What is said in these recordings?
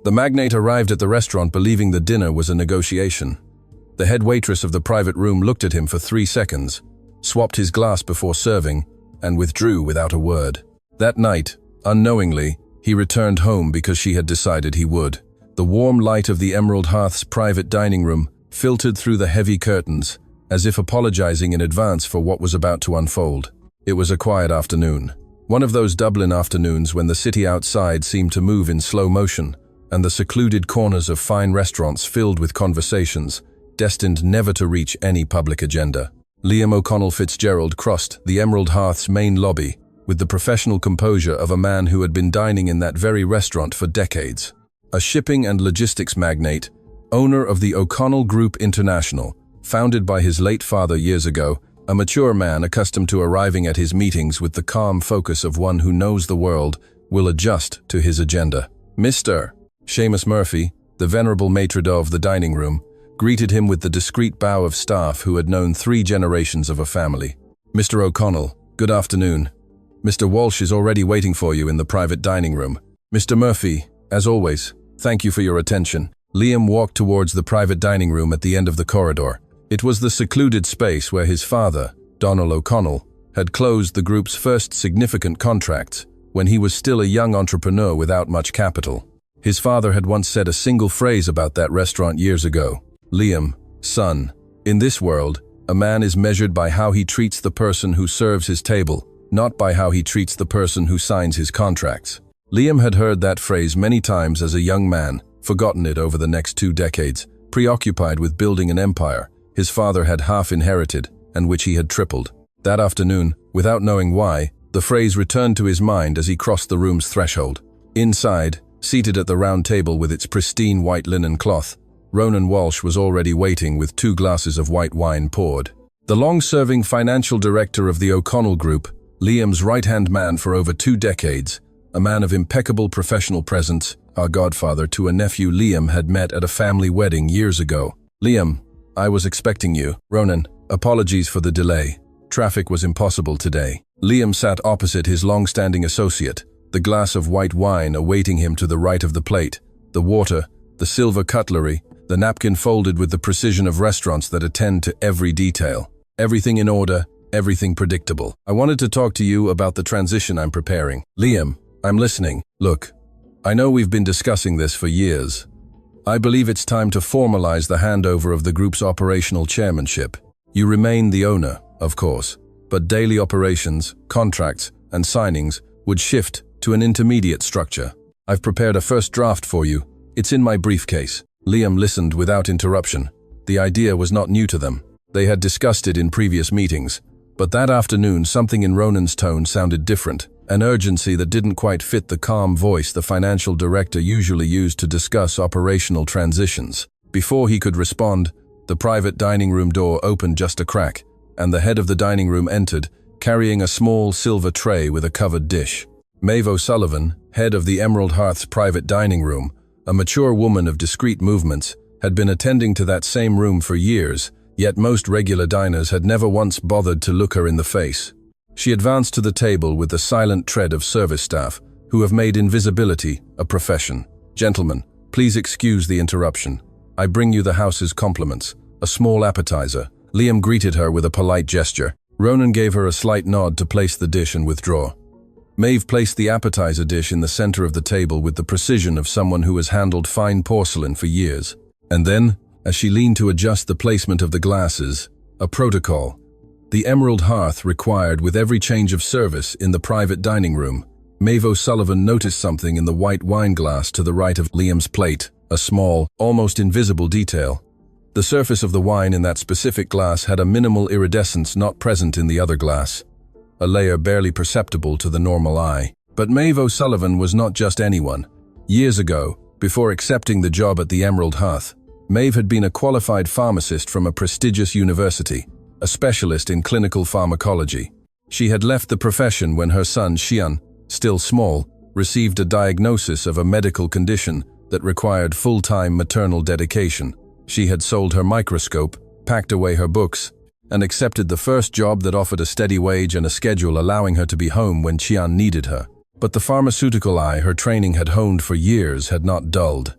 The magnate arrived at the restaurant believing the dinner was a negotiation. The head waitress of the private room looked at him for 3 seconds, swapped his glass before serving, and withdrew without a word. That night, unknowingly, he returned home because she had decided he would. The warm light of the Emerald Hearth's private dining room filtered through the heavy curtains, as if apologizing in advance for what was about to unfold. It was a quiet afternoon. One of those Dublin afternoons when the city outside seemed to move in slow motion, and the secluded corners of fine restaurants filled with conversations, destined never to reach any public agenda. Liam O'Connell Fitzgerald crossed the Emerald Hearth's main lobby with the professional composure of a man who had been dining in that very restaurant for decades. A shipping and logistics magnate, owner of the O'Connell Group International, founded by his late father years ago, a mature man accustomed to arriving at his meetings with the calm focus of one who knows the world will adjust to his agenda. Mr. Seamus Murphy, the venerable maitre d' of the dining room, greeted him with the discreet bow of staff who had known 3 generations of a family. Mr. O'Connell, good afternoon. Mr. Walsh is already waiting for you in the private dining room. Mr. Murphy, as always, thank you for your attention. Liam walked towards the private dining room at the end of the corridor. It was the secluded space where his father, Donald O'Connell, had closed the group's first significant contracts when he was still a young entrepreneur without much capital. His father had once said a single phrase about that restaurant years ago. Liam, son, in this world, a man is measured by how he treats the person who serves his table, not by how he treats the person who signs his contracts. Liam had heard that phrase many times as a young man, forgotten it over the next 2 decades, preoccupied with building an empire his father had half inherited and which he had tripled. That afternoon, without knowing why, the phrase returned to his mind as he crossed the room's threshold. Inside, seated at the round table with its pristine white linen cloth, Ronan Walsh was already waiting with 2 glasses of white wine poured. The long-serving financial director of the O'Connell Group, Liam's right-hand man for over 2 decades, a man of impeccable professional presence, our godfather to a nephew Liam had met at a family wedding years ago. Liam, I was expecting you. Ronan, apologies for the delay. Traffic was impossible today. Liam sat opposite his long-standing associate, the glass of white wine awaiting him to the right of the plate, the water, the silver cutlery, the napkin folded with the precision of restaurants that attend to every detail. Everything in order, everything predictable. I wanted to talk to you about the transition I'm preparing. Liam, I'm listening. Look, I know we've been discussing this for years. I believe it's time to formalize the handover of the group's operational chairmanship. You remain the owner, of course, but daily operations, contracts, and signings would shift to an intermediate structure. I've prepared a first draft for you. It's in my briefcase. Liam listened without interruption. The idea was not new to them. They had discussed it in previous meetings, but that afternoon something in Ronan's tone sounded different. An urgency that didn't quite fit the calm voice the financial director usually used to discuss operational transitions. Before he could respond, the private dining room door opened just a crack, and the head of the dining room entered, carrying a small silver tray with a covered dish. Maeve O'Sullivan, head of the Emerald Hearth's private dining room, a mature woman of discreet movements, had been attending to that same room for years, yet most regular diners had never once bothered to look her in the face. She advanced to the table with the silent tread of service staff, who have made invisibility a profession. Gentlemen, please excuse the interruption. I bring you the house's compliments, a small appetizer. Liam greeted her with a polite gesture. Ronan gave her a slight nod to place the dish and withdraw. Maeve placed the appetizer dish in the center of the table with the precision of someone who has handled fine porcelain for years. And then, as she leaned to adjust the placement of the glasses, a protocol the Emerald Hearth required with every change of service in the private dining room. Maeve O'Sullivan noticed something in the white wine glass to the right of Liam's plate, a small, almost invisible detail. The surface of the wine in that specific glass had a minimal iridescence not present in the other glass, a layer barely perceptible to the normal eye. But Maeve O'Sullivan was not just anyone. Years ago, before accepting the job at the Emerald Hearth, Maeve had been a qualified pharmacist from a prestigious university, a specialist in clinical pharmacology. She had left the profession when her son Xian, still small, received a diagnosis of a medical condition that required full-time maternal dedication. She had sold her microscope, packed away her books, and accepted the first job that offered a steady wage and a schedule allowing her to be home when Xian needed her. But the pharmaceutical eye her training had honed for years had not dulled.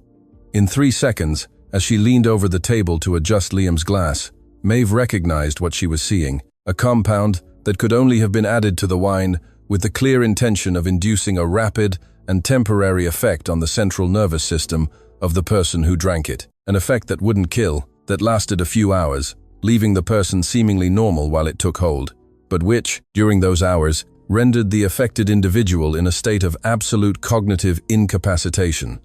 In 3 seconds, as she leaned over the table to adjust Liam's glass, Maeve recognized what she was seeing, a compound that could only have been added to the wine with the clear intention of inducing a rapid and temporary effect on the central nervous system of the person who drank it. An effect that wouldn't kill, that lasted a few hours, leaving the person seemingly normal while it took hold, but which, during those hours, rendered the affected individual in a state of absolute cognitive incapacitation.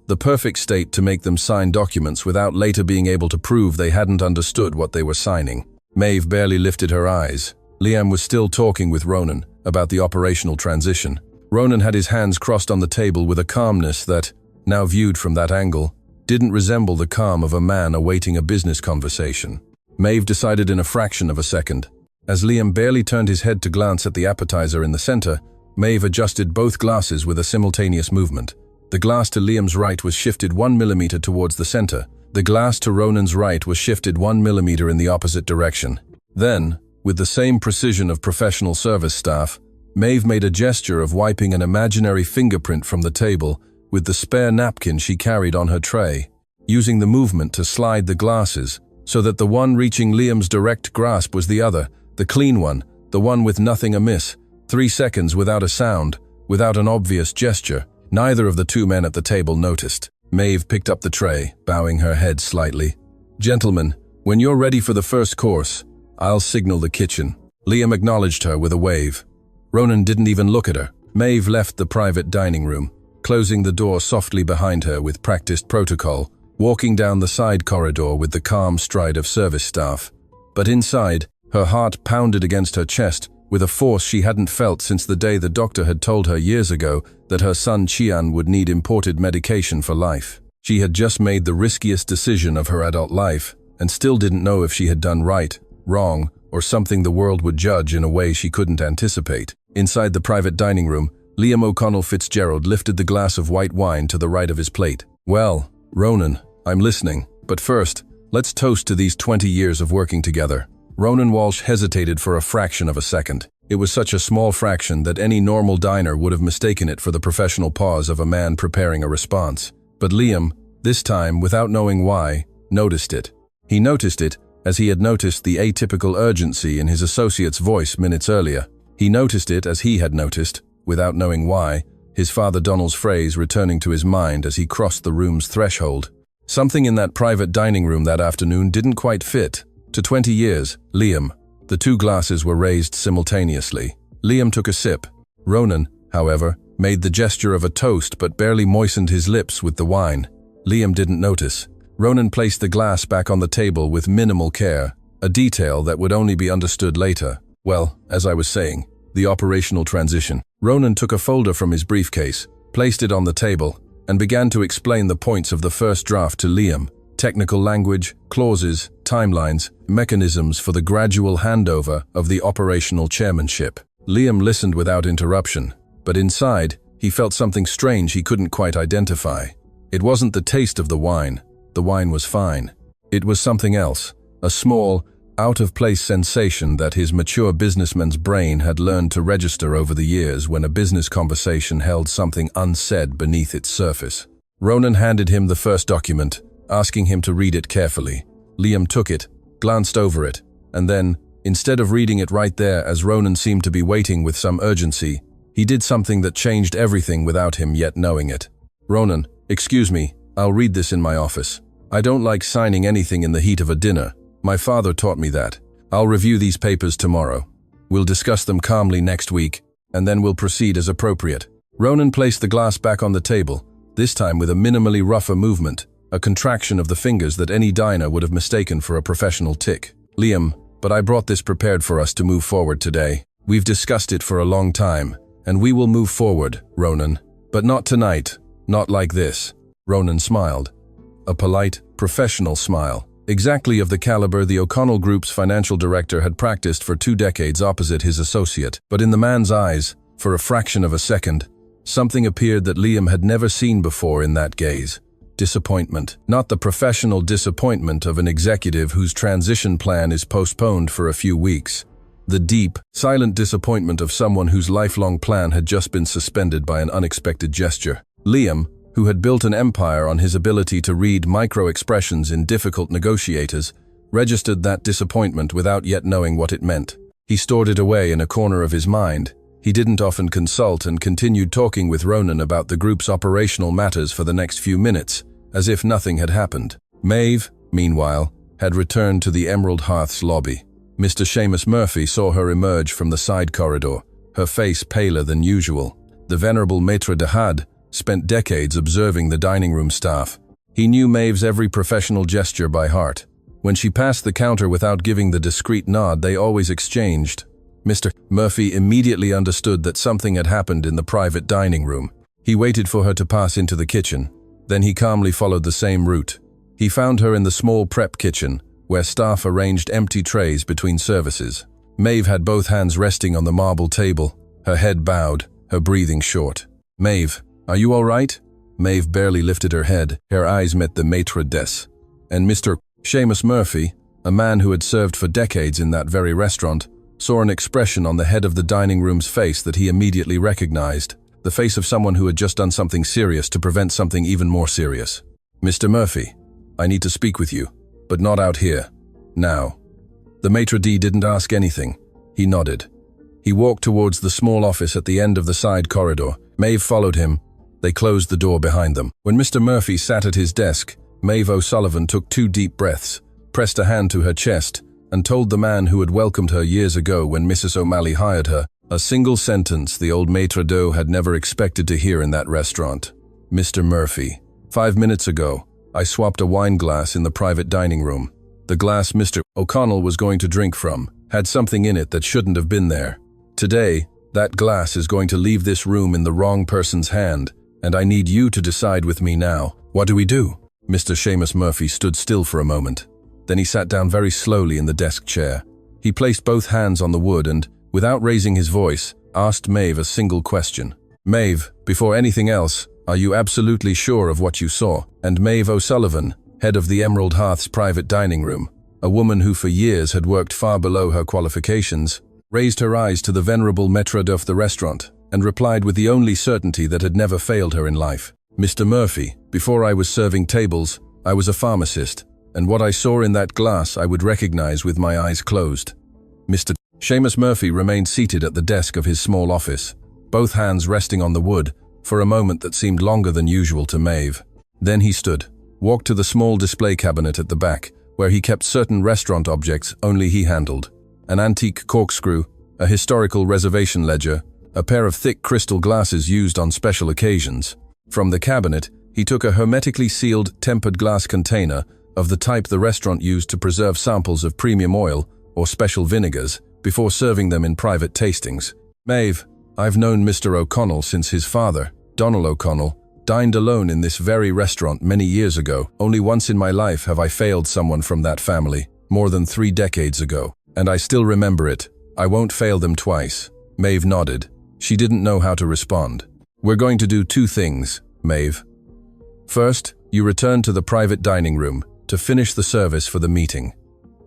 The perfect state to make them sign documents without later being able to prove they hadn't understood what they were signing. Maeve barely lifted her eyes. Liam was still talking with Ronan about the operational transition. Ronan had his hands crossed on the table with a calmness that, now viewed from that angle, didn't resemble the calm of a man awaiting a business conversation. Maeve decided in a fraction of a second. As Liam barely turned his head to glance at the appetizer in the center, Maeve adjusted both glasses with a simultaneous movement. The glass to Liam's right was shifted 1 millimeter towards the center. The glass to Ronan's right was shifted 1 millimeter in the opposite direction. Then, with the same precision of professional service staff, Maeve made a gesture of wiping an imaginary fingerprint from the table with the spare napkin she carried on her tray, using the movement to slide the glasses so that the one reaching Liam's direct grasp was the other, the clean one, the one with nothing amiss. 3 seconds without a sound, without an obvious gesture. Neither of the two men at the table noticed. Maeve picked up the tray, bowing her head slightly. "Gentlemen, when you're ready for the first course, I'll signal the kitchen." Liam acknowledged her with a wave. Ronan didn't even look at her. Maeve left the private dining room, closing the door softly behind her with practiced protocol, walking down the side corridor with the calm stride of service staff. But inside, her heart pounded against her chest with a force she hadn't felt since the day the doctor had told her years ago that her son Qian would need imported medication for life. She had just made the riskiest decision of her adult life and still didn't know if she had done right, wrong, or something the world would judge in a way she couldn't anticipate. Inside the private dining room, Liam O'Connell Fitzgerald lifted the glass of white wine to the right of his plate. "Well, Ronan, I'm listening, but first, let's toast to these 20 years of working together." Ronan Walsh hesitated for a fraction of a second. It was such a small fraction that any normal diner would have mistaken it for the professional pause of a man preparing a response. But Liam, this time without knowing why, noticed it. He noticed it as he had noticed the atypical urgency in his associate's voice minutes earlier. He noticed it as he had noticed, without knowing why, his father Donald's phrase returning to his mind as he crossed the room's threshold. Something in that private dining room that afternoon didn't quite fit. To 20 years, Liam. The two glasses were raised simultaneously. Liam took a sip. Ronan, however, made the gesture of a toast but barely moistened his lips with the wine. Liam didn't notice. Ronan placed the glass back on the table with minimal care, a detail that would only be understood later. Well, as I was saying, the operational transition. Ronan took a folder from his briefcase, placed it on the table, and began to explain the points of the first draft to Liam. Technical language, clauses, timelines, mechanisms for the gradual handover of the operational chairmanship. Liam listened without interruption, but inside, he felt something strange he couldn't quite identify. It wasn't the taste of the wine. The wine was fine. It was something else, a small, out-of-place sensation that his mature businessman's brain had learned to register over the years when a business conversation held something unsaid beneath its surface. Ronan handed him the first document, asking him to read it carefully. Liam took it, glanced over it, and then, instead of reading it right there as Ronan seemed to be waiting with some urgency, he did something that changed everything without him yet knowing it. "Ronan, excuse me, I'll read this in my office. I don't like signing anything in the heat of a dinner. My father taught me that. I'll review these papers tomorrow. We'll discuss them calmly next week, and then we'll proceed as appropriate." Ronan placed the glass back on the table, this time with a minimally rougher movement, a contraction of the fingers that any diner would have mistaken for a professional tic. "Liam, but I brought this prepared for us to move forward today. We've discussed it for a long time, and we will move forward, Ronan. But not tonight, not like this." Ronan smiled. A polite, professional smile, exactly of the caliber the O'Connell Group's financial director had practiced for 2 decades opposite his associate. But in the man's eyes, for a fraction of a second, something appeared that Liam had never seen before in that gaze. Disappointment. Not the professional disappointment of an executive whose transition plan is postponed for a few weeks, The deep, silent disappointment of someone whose lifelong plan had just been suspended by an unexpected gesture. Liam, who had built an empire on his ability to read micro-expressions in difficult negotiators, registered that disappointment without yet knowing what it meant. He stored it away in a corner of his mind. He didn't often consult and continued talking with Ronan about the group's operational matters for the next few minutes, as if nothing had happened. Maeve, meanwhile, had returned to the Emerald Hearth's lobby. Mr. Seamus Murphy saw her emerge from the side corridor, her face paler than usual. The venerable maître d'hôtel spent decades observing the dining room staff. He knew Maeve's every professional gesture by heart. When she passed the counter without giving the discreet nod they always exchanged, Mr. Murphy immediately understood that something had happened in the private dining room. He waited for her to pass into the kitchen. Then he calmly followed the same route. He found her in the small prep kitchen, where staff arranged empty trays between services. Maeve had both hands resting on the marble table, her head bowed, her breathing short. "Maeve, are you all right?" Maeve barely lifted her head. Her eyes met the maître d'hôtel. And Mr. Seamus Murphy, a man who had served for decades in that very restaurant, saw an expression on the head of the dining room's face that he immediately recognized. The face of someone who had just done something serious to prevent something even more serious. "Mr. Murphy, I need to speak with you, but not out here. Now." The maitre d' didn't ask anything. He nodded. He walked towards the small office at the end of the side corridor. Maeve followed him. They closed the door behind them. When Mr. Murphy sat at his desk, Maeve O'Sullivan took 2 deep breaths, pressed a hand to her chest, and told the man who had welcomed her years ago when Mrs. O'Malley hired her, a single sentence the old maître d'hôtel had never expected to hear in that restaurant. "Mr. Murphy, 5 minutes ago, I swapped a wine glass in the private dining room. The glass Mr. O'Connell was going to drink from had something in it that shouldn't have been there. Today, that glass is going to leave this room in the wrong person's hand, and I need you to decide with me now. What do we do?" Mr. Seamus Murphy stood still for a moment. Then he sat down very slowly in the desk chair. He placed both hands on the wood and, without raising his voice, asked Maeve a single question. "Maeve, before anything else, are you absolutely sure of what you saw?" And Maeve O'Sullivan, head of the Emerald Hearth's private dining room, a woman who for years had worked far below her qualifications, raised her eyes to the venerable maître d'hôtel of the restaurant and replied with the only certainty that had never failed her in life. "Mr. Murphy, before I was serving tables, I was a pharmacist, and what I saw in that glass I would recognize with my eyes closed." Mr. Seamus Murphy remained seated at the desk of his small office, both hands resting on the wood, for a moment that seemed longer than usual to Maeve. Then he stood, walked to the small display cabinet at the back, where he kept certain restaurant objects only he handled. An antique corkscrew, a historical reservation ledger, a pair of thick crystal glasses used on special occasions. From the cabinet, he took a hermetically sealed tempered glass container of the type the restaurant used to preserve samples of premium oil or special vinegars before serving them in private tastings. "Maeve, I've known Mr. O'Connell since his father, Donald O'Connell, dined alone in this very restaurant many years ago. Only once in my life have I failed someone from that family, more than 3 decades ago. And I still remember it. I won't fail them twice." Maeve nodded. She didn't know how to respond. "We're going to do 2 things, Maeve. First, you return to the private dining room to finish the service for the meeting.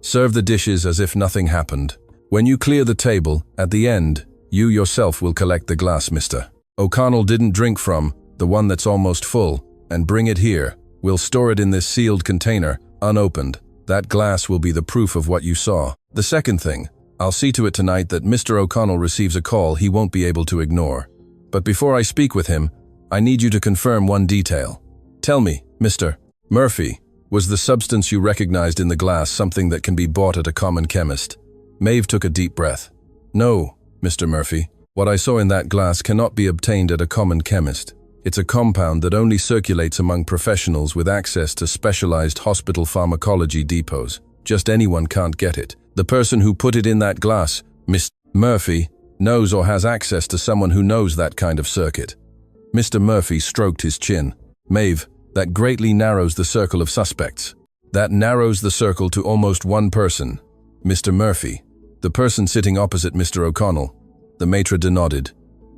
Serve the dishes as if nothing happened. When you clear the table, at the end, you yourself will collect the glass Mr. O'Connell didn't drink from, the one that's almost full, and bring it here. We'll store it in this sealed container, unopened. That glass will be the proof of what you saw. The second thing, I'll see to it tonight that Mr. O'Connell receives a call he won't be able to ignore. But before I speak with him, I need you to confirm one detail. Tell me, Mr. Murphy, was the substance you recognized in the glass something that can be bought at a common chemist?" Maeve took a deep breath. "No, Mr. Murphy. What I saw in that glass cannot be obtained at a common chemist. It's a compound that only circulates among professionals with access to specialized hospital pharmacology depots. Just anyone can't get it. The person who put it in that glass, Mr. Murphy, knows or has access to someone who knows that kind of circuit." Mr. Murphy stroked his chin. "Maeve, that greatly narrows the circle of suspects. That narrows the circle to almost one person. Mr. Murphy, the person sitting opposite Mr. O'Connell." The maitre d' nodded.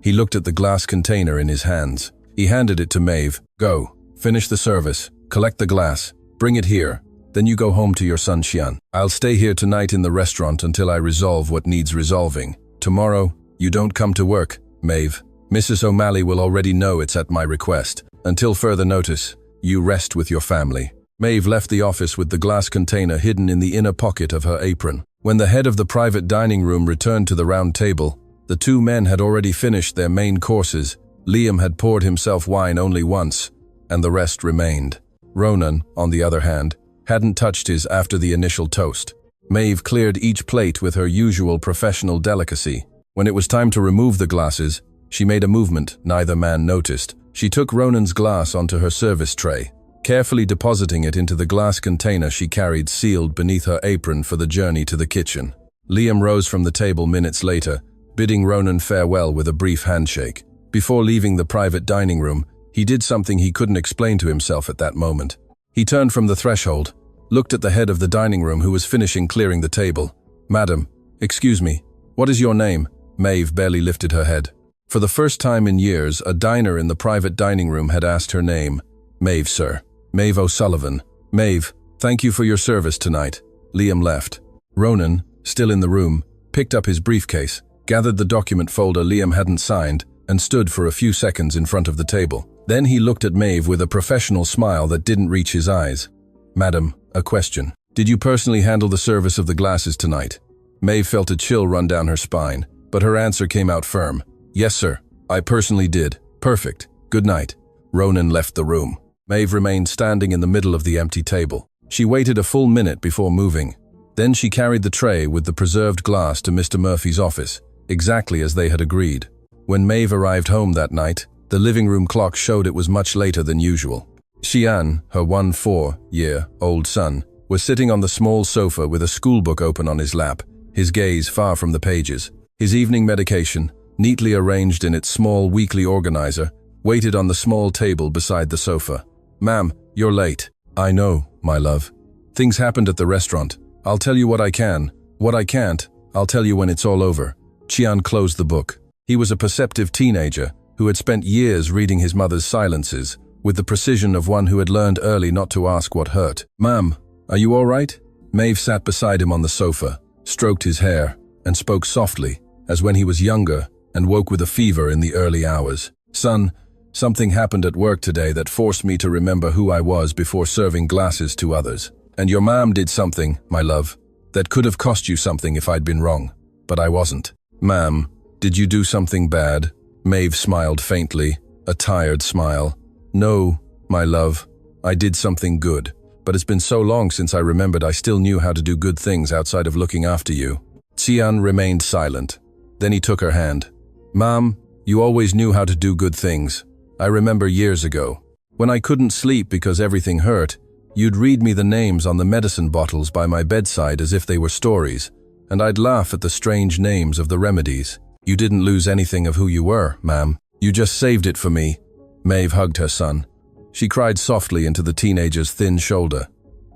He looked at the glass container in his hands. He handed it to Maeve. "Go, finish the service, collect the glass, bring it here. Then you go home to your son Xian. I'll stay here tonight in the restaurant until I resolve what needs resolving. Tomorrow, you don't come to work, Maeve. Mrs. O'Malley will already know it's at my request. Until further notice, you rest with your family. Maeve left the office with the glass container hidden in the inner pocket of her apron. When the head of the private dining room returned to the round table, the two men had already finished their main courses. Liam had poured himself wine only once, and the rest remained. Ronan, on the other hand, hadn't touched his after the initial toast. Maeve cleared each plate with her usual professional delicacy. When it was time to remove the glasses, she made a movement neither man noticed. She took Ronan's glass onto her service tray, carefully depositing it into the glass container she carried sealed beneath her apron for the journey to the kitchen. Liam rose from the table minutes later, bidding Ronan farewell with a brief handshake. Before leaving the private dining room, he did something he couldn't explain to himself at that moment. He turned from the threshold, looked at the head of the dining room who was finishing clearing the table. "Madam, excuse me, what is your name?" Maeve barely lifted her head. For the first time in years, a diner in the private dining room had asked her name. "Maeve, sir. Maeve O'Sullivan." "Maeve, thank you for your service tonight." Liam left. Ronan, still in the room, picked up his briefcase, gathered the document folder Liam hadn't signed, and stood for a few seconds in front of the table. Then he looked at Maeve with a professional smile that didn't reach his eyes. "Madam, a question. Did you personally handle the service of the glasses tonight?" Maeve felt a chill run down her spine, but her answer came out firm. "Yes, sir. I personally did." "Perfect. Good night." Ronan left the room. Maeve remained standing in the middle of the empty table. She waited a full minute before moving. Then she carried the tray with the preserved glass to Mr. Murphy's office, exactly as they had agreed. When Maeve arrived home that night, the living room clock showed it was much later than usual. Xian, her 4-year-old son, was sitting on the small sofa with a schoolbook open on his lap, his gaze far from the pages. His evening medication, neatly arranged in its small weekly organizer, waited on the small table beside the sofa. "Ma'am, you're late." "I know, my love. Things happened at the restaurant. I'll tell you what I can. What I can't, I'll tell you when it's all over." Xian closed the book. He was a perceptive teenager who had spent years reading his mother's silences, with the precision of one who had learned early not to ask what hurt. "Ma'am, are you all right?" Maeve sat beside him on the sofa, stroked his hair, and spoke softly, as when he was younger and woke with a fever in the early hours. "Son, something happened at work today that forced me to remember who I was before serving glasses to others. And your mom did something, my love, that could have cost you something if I'd been wrong. But I wasn't." "Ma'am, did you do something bad?" Maeve smiled faintly, a tired smile. "No, my love, I did something good. But it's been so long since I remembered I still knew how to do good things outside of looking after you." Xian remained silent. Then he took her hand. "Mom, you always knew how to do good things. I remember years ago. When I couldn't sleep because everything hurt, you'd read me the names on the medicine bottles by my bedside as if they were stories, and I'd laugh at the strange names of the remedies. You didn't lose anything of who you were, ma'am. You just saved it for me." Maeve hugged her son. She cried softly into the teenager's thin shoulder.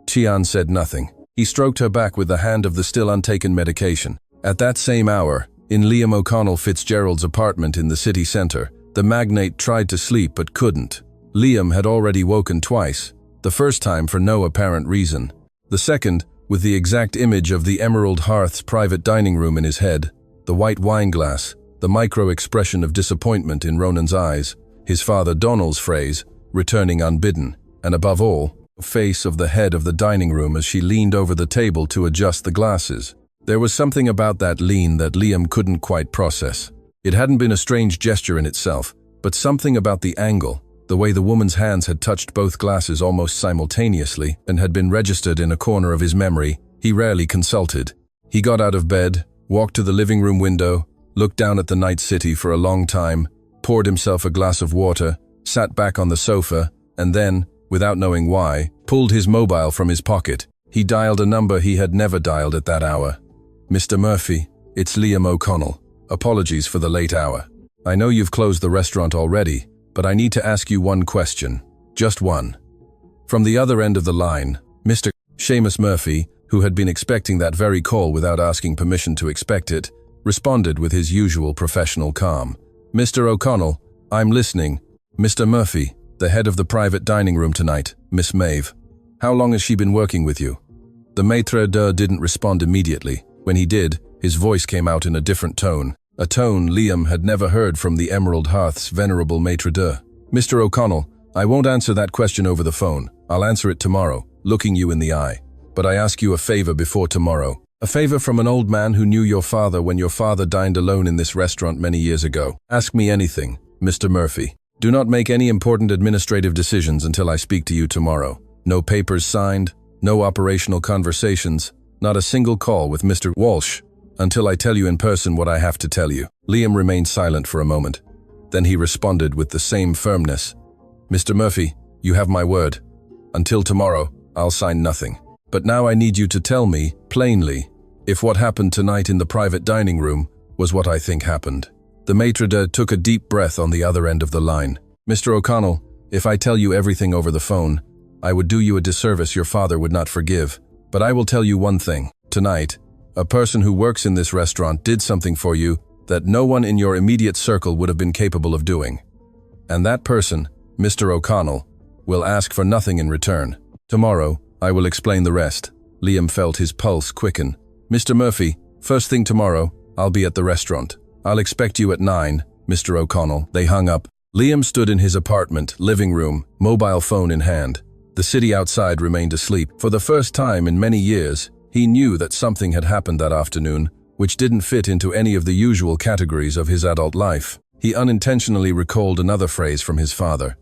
Xian said nothing. He stroked her back with the hand of the still untaken medication. At that same hour, in Liam O'Connell Fitzgerald's apartment in the city center, the magnate tried to sleep but couldn't. Liam had already woken twice, the first time for no apparent reason. The second, with the exact image of the Emerald Hearth's private dining room in his head, the white wine glass, the micro-expression of disappointment in Ronan's eyes, his father Donald's phrase, returning unbidden, and above all, the face of the head of the dining room as she leaned over the table to adjust the glasses. There was something about that lean that Liam couldn't quite process. It hadn't been a strange gesture in itself, but something about the angle, the way the woman's hands had touched both glasses almost simultaneously and had been registered in a corner of his memory, he rarely consulted. He got out of bed, walked to the living room window, looked down at the night city for a long time, poured himself a glass of water, sat back on the sofa, and then, without knowing why, pulled his mobile from his pocket. He dialed a number he had never dialed at that hour. "Mr. Murphy, it's Liam O'Connell. Apologies for the late hour. I know you've closed the restaurant already, but I need to ask you one question. Just one." From the other end of the line, Mr. Seamus Murphy, who had been expecting that very call without asking permission to expect it, responded with his usual professional calm. "Mr. O'Connell, I'm listening. Mr. Murphy, the head of the private dining room tonight, Miss Maeve." How long has she been working with you? The maître d' didn't respond immediately. When he did, his voice came out in a different tone, a tone Liam had never heard from the Emerald Hearth's venerable maître d'. Mr. O'Connell, I won't answer that question over the phone. I'll answer it tomorrow, looking you in the eye. But I ask you a favor before tomorrow. A favor from an old man who knew your father when your father dined alone in this restaurant many years ago. Ask me anything, Mr. Murphy. Do not make any important administrative decisions until I speak to you tomorrow. No papers signed, no operational conversations, not a single call with Mr. Walsh, until I tell you in person what I have to tell you. Liam remained silent for a moment. Then he responded with the same firmness. Mr. Murphy, you have my word. Until tomorrow, I'll sign nothing. But now I need you to tell me, plainly, if what happened tonight in the private dining room was what I think happened. The maître d' took a deep breath on the other end of the line. Mr. O'Connell, if I tell you everything over the phone, I would do you a disservice your father would not forgive. But I will tell you one thing. Tonight, a person who works in this restaurant did something for you that no one in your immediate circle would have been capable of doing. And that person, Mr. O'Connell, will ask for nothing in return. Tomorrow, I will explain the rest. Liam felt his pulse quicken. Mr. Murphy, first thing tomorrow, I'll be at the restaurant. I'll expect you at 9, Mr. O'Connell. They hung up. Liam stood in his apartment, living room, mobile phone in hand. The city outside remained asleep. For the first time in many years, he knew that something had happened that afternoon, which didn't fit into any of the usual categories of his adult life. He unintentionally recalled another phrase from his father,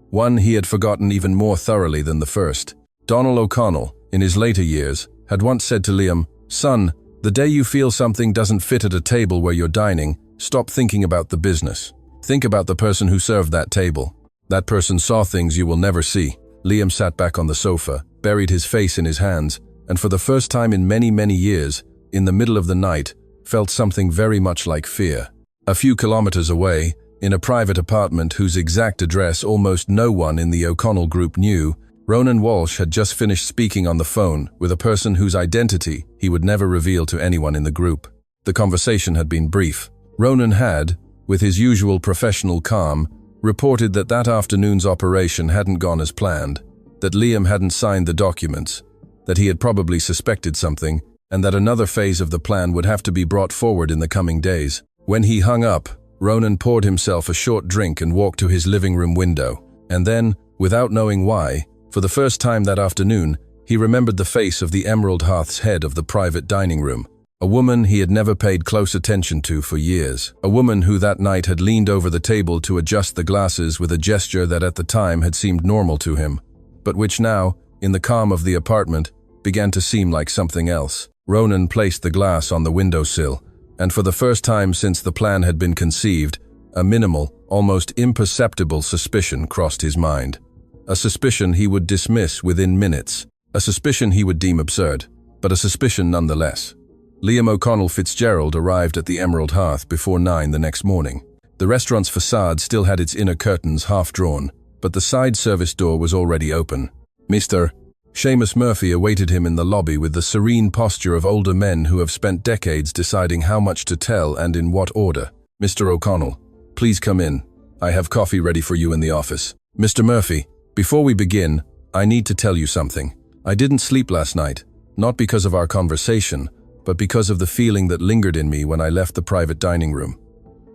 one he had forgotten even more thoroughly than the first. Donald O'Connell, in his later years, had once said to Liam, "Son, the day you feel something doesn't fit at a table where you're dining, stop thinking about the business. Think about the person who served that table. That person saw things you will never see." Liam sat back on the sofa, buried his face in his hands, and for the first time in many, many years, in the middle of the night, felt something very much like fear. A few kilometers away, in a private apartment whose exact address almost no one in the O'Connell group knew, Ronan Walsh had just finished speaking on the phone with a person whose identity he would never reveal to anyone in the group. The conversation had been brief. Ronan had, with his usual professional calm, reported that that afternoon's operation hadn't gone as planned, that Liam hadn't signed the documents, that he had probably suspected something, and that another phase of the plan would have to be brought forward in the coming days. When he hung up, Ronan poured himself a short drink and walked to his living room window, and then, without knowing why, for the first time that afternoon, he remembered the face of the Emerald Hearth's head of the private dining room, a woman he had never paid close attention to for years, a woman who that night had leaned over the table to adjust the glasses with a gesture that at the time had seemed normal to him, but which now, in the calm of the apartment, began to seem like something else. Ronan placed the glass on the windowsill, and for the first time since the plan had been conceived, a minimal, almost imperceptible suspicion crossed his mind. A suspicion he would dismiss within minutes, a suspicion he would deem absurd, but a suspicion nonetheless. Liam O'Connell Fitzgerald arrived at the Emerald Hearth before 9 the next morning. The restaurant's facade still had its inner curtains half drawn, but the side service door was already open. Mr. Seamus Murphy awaited him in the lobby with the serene posture of older men who have spent decades deciding how much to tell and in what order. "Mr. O'Connell, please come in. I have coffee ready for you in the office." "Mr. Murphy, before we begin, I need to tell you something. I didn't sleep last night, not because of our conversation, but because of the feeling that lingered in me when I left the private dining room.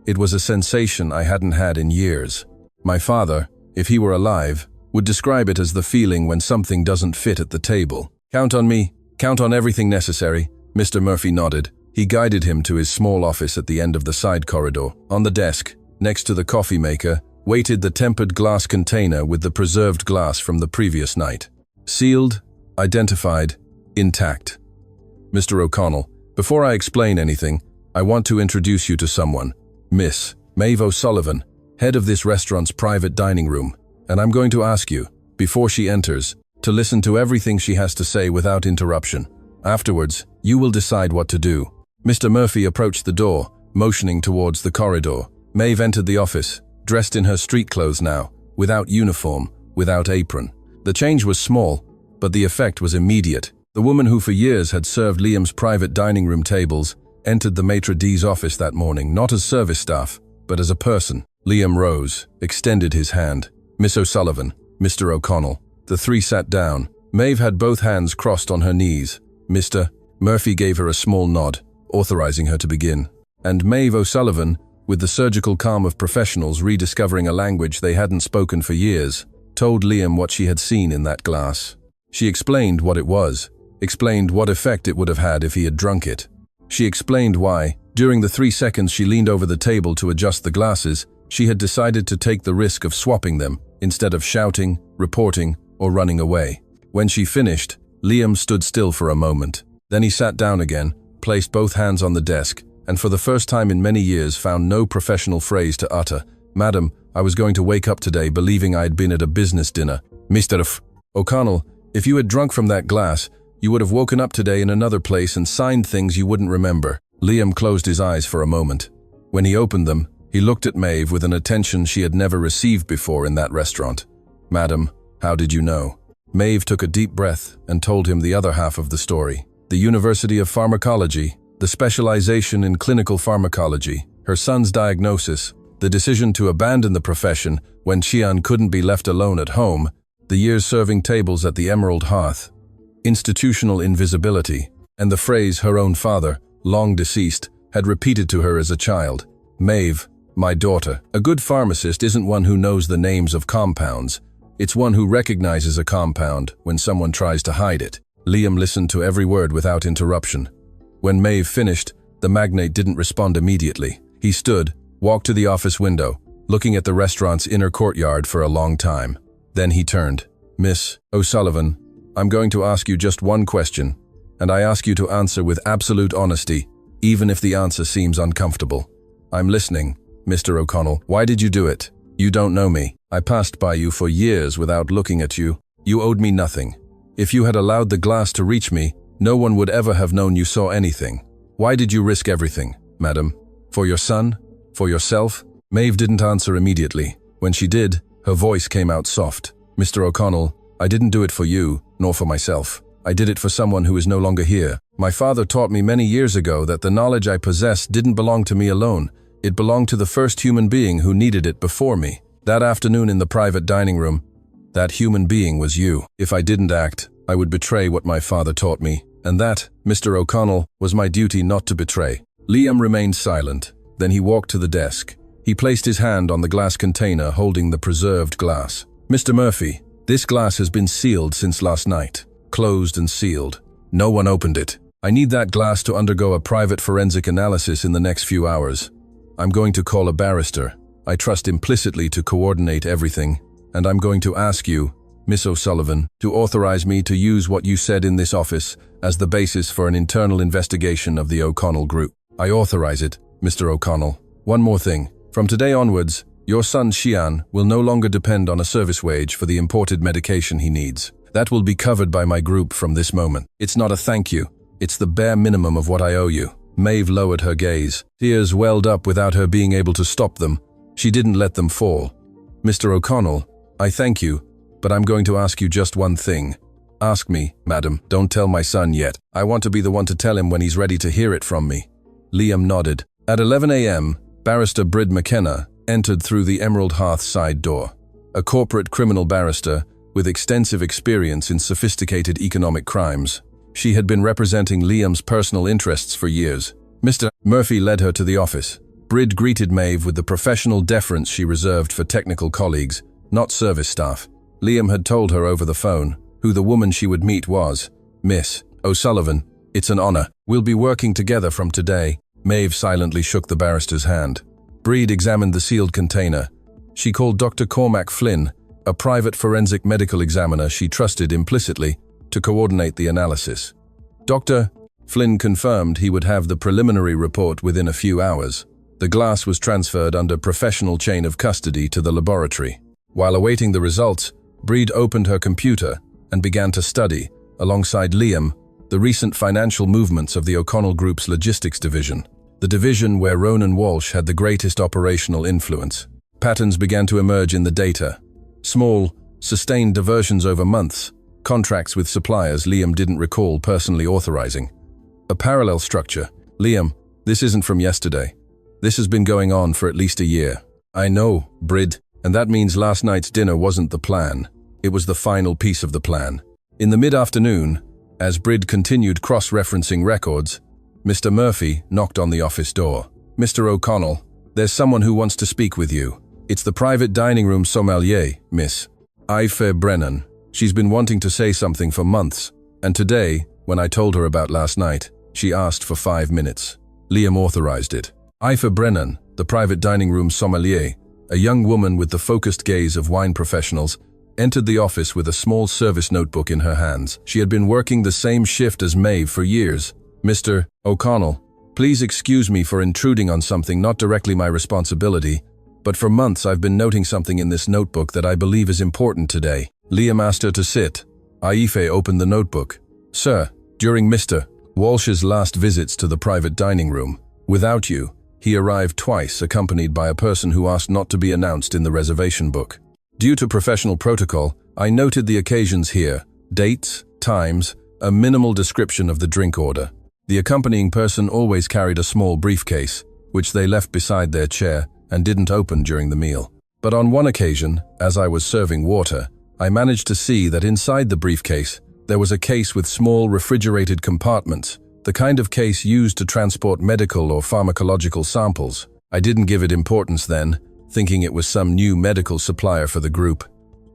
It was a sensation I hadn't had in years. My father, if he were alive, would describe it as the feeling when something doesn't fit at the table. Count on me. Count on everything necessary." Mr. Murphy nodded. He guided him to his small office at the end of the side corridor. On the desk, next to the coffee maker, waited the tempered glass container with the preserved glass from the previous night. Sealed, identified, intact. "Mr. O'Connell, before I explain anything, I want to introduce you to someone. Miss Maeve O'Sullivan, head of this restaurant's private dining room. And I'm going to ask you, before she enters, to listen to everything she has to say without interruption. Afterwards, you will decide what to do." Mr. Murphy approached the door, motioning towards the corridor. Maeve entered the office, dressed in her street clothes now, without uniform, without apron. The change was small, but the effect was immediate. The woman who for years had served Liam's private dining room tables entered the maitre d's office that morning, not as service staff, but as a person. Liam rose, extended his hand. "Miss O'Sullivan, Mr. O'Connell." The three sat down. Maeve had both hands crossed on her knees. Mr. Murphy gave her a small nod, authorizing her to begin. And Maeve O'Sullivan, with the surgical calm of professionals rediscovering a language they hadn't spoken for years, told Liam what she had seen in that glass. She explained what it was, explained what effect it would have had if he had drunk it. She explained why, during the 3 seconds she leaned over the table to adjust the glasses, she had decided to take the risk of swapping them instead of shouting, reporting, or running away. When she finished, Liam stood still for a moment. Then he sat down again, placed both hands on the desk, and for the first time in many years found no professional phrase to utter. "Madam, I was going to wake up today believing I had been at a business dinner. Mr. O'Connell, if you had drunk from that glass, you would have woken up today in another place and signed things you wouldn't remember." Liam closed his eyes for a moment. When he opened them, he looked at Maeve with an attention she had never received before in that restaurant. "Madam, how did you know?" Maeve took a deep breath and told him the other half of the story. The University of Pharmacology, the specialization in clinical pharmacology, her son's diagnosis, the decision to abandon the profession when Xian couldn't be left alone at home, the years serving tables at the Emerald Hearth, institutional invisibility, and the phrase her own father, long deceased, had repeated to her as a child. "Maeve, my daughter, a good pharmacist isn't one who knows the names of compounds. It's one who recognizes a compound when someone tries to hide it." Liam listened to every word without interruption. When Maeve finished, the magnate didn't respond immediately. He stood, walked to the office window, looking at the restaurant's inner courtyard for a long time. Then he turned. "Miss O'Sullivan, I'm going to ask you just one question, and I ask you to answer with absolute honesty, even if the answer seems uncomfortable." "I'm listening, Mr. O'Connell. Why did you do it? You don't know me. I passed by you for years without looking at you. You owed me nothing. If you had allowed the glass to reach me, no one would ever have known you saw anything. Why did you risk everything, madam? For your son? For yourself?" Maeve didn't answer immediately. When she did, her voice came out soft. "Mr. O'Connell, I didn't do it for you, nor for myself. I did it for someone who is no longer here. My father taught me many years ago that the knowledge I possessed didn't belong to me alone. It belonged to the first human being who needed it before me. That afternoon in the private dining room, that human being was you. If I didn't act, I would betray what my father taught me. And that, Mr. O'Connell, was my duty not to betray." Liam remained silent. Then he walked to the desk. He placed his hand on the glass container holding the preserved glass. "Mr. Murphy, this glass has been sealed since last night. Closed and sealed. No one opened it. I need that glass to undergo a private forensic analysis in the next few hours. I'm going to call a barrister. I trust implicitly to coordinate everything, and I'm going to ask you, Miss O'Sullivan, to authorize me to use what you said in this office as the basis for an internal investigation of the O'Connell Group. I authorize it, Mr. O'Connell. One more thing. From today onwards, your son Xian will no longer depend on a service wage for the imported medication he needs. That will be covered by my group from this moment. It's not a thank you. It's the bare minimum of what I owe you." Maeve lowered her gaze. Tears welled up without her being able to stop them. She didn't let them fall. "Mr. O'Connell, I thank you, but I'm going to ask you just one thing. Ask me, madam. Don't tell my son yet. I want to be the one to tell him when he's ready to hear it from me." Liam nodded. At 11 a.m., Barrister Brid McKenna entered through the Emerald Hearth side door. A corporate criminal barrister with extensive experience in sophisticated economic crimes. She had been representing Liam's personal interests for years. Mr. Murphy led her to the office. Brid greeted Maeve with the professional deference she reserved for technical colleagues, not service staff. Liam had told her over the phone who the woman she would meet was. "Miss O'Sullivan, it's an honor. We'll be working together from today." Maeve silently shook the barrister's hand. Brid examined the sealed container. She called Dr. Cormac Flynn, a private forensic medical examiner she trusted implicitly, to coordinate the analysis. Dr. Flynn confirmed he would have the preliminary report within a few hours. The glass was transferred under professional chain of custody to the laboratory. While awaiting the results, Brid opened her computer and began to study, alongside Liam, the recent financial movements of the O'Connell Group's logistics division, the division where Ronan Walsh had the greatest operational influence. Patterns began to emerge in the data. Small, sustained diversions over months, contracts with suppliers Liam didn't recall personally authorizing. A parallel structure. "Liam, this isn't from yesterday. This has been going on for at least a year." "I know, Brid, and that means last night's dinner wasn't the plan. It was the final piece of the plan." In the mid-afternoon, as Brid continued cross-referencing records, Mr. Murphy knocked on the office door. "Mr. O'Connell, there's someone who wants to speak with you. It's the private dining room sommelier, Miss Aoife Brennan. She's been wanting to say something for months, and today, when I told her about last night, she asked for 5 minutes. Liam authorized it." Aoife Brennan, the private dining room sommelier, a young woman with the focused gaze of wine professionals, entered the office with a small service notebook in her hands. She had been working the same shift as Maeve for years. "Mr. O'Connell, please excuse me for intruding on something not directly my responsibility, but for months I've been noting something in this notebook that I believe is important today." Liam asked her to sit. Aoife opened the notebook. "Sir, during Mr. Walsh's last visits to the private dining room, without you, he arrived twice accompanied by a person who asked not to be announced in the reservation book. Due to professional protocol, I noted the occasions here, dates, times, a minimal description of the drink order. The accompanying person always carried a small briefcase, which they left beside their chair and didn't open during the meal. But on one occasion, as I was serving water, I managed to see that inside the briefcase, there was a case with small refrigerated compartments, the kind of case used to transport medical or pharmacological samples. I didn't give it importance then, thinking it was some new medical supplier for the group.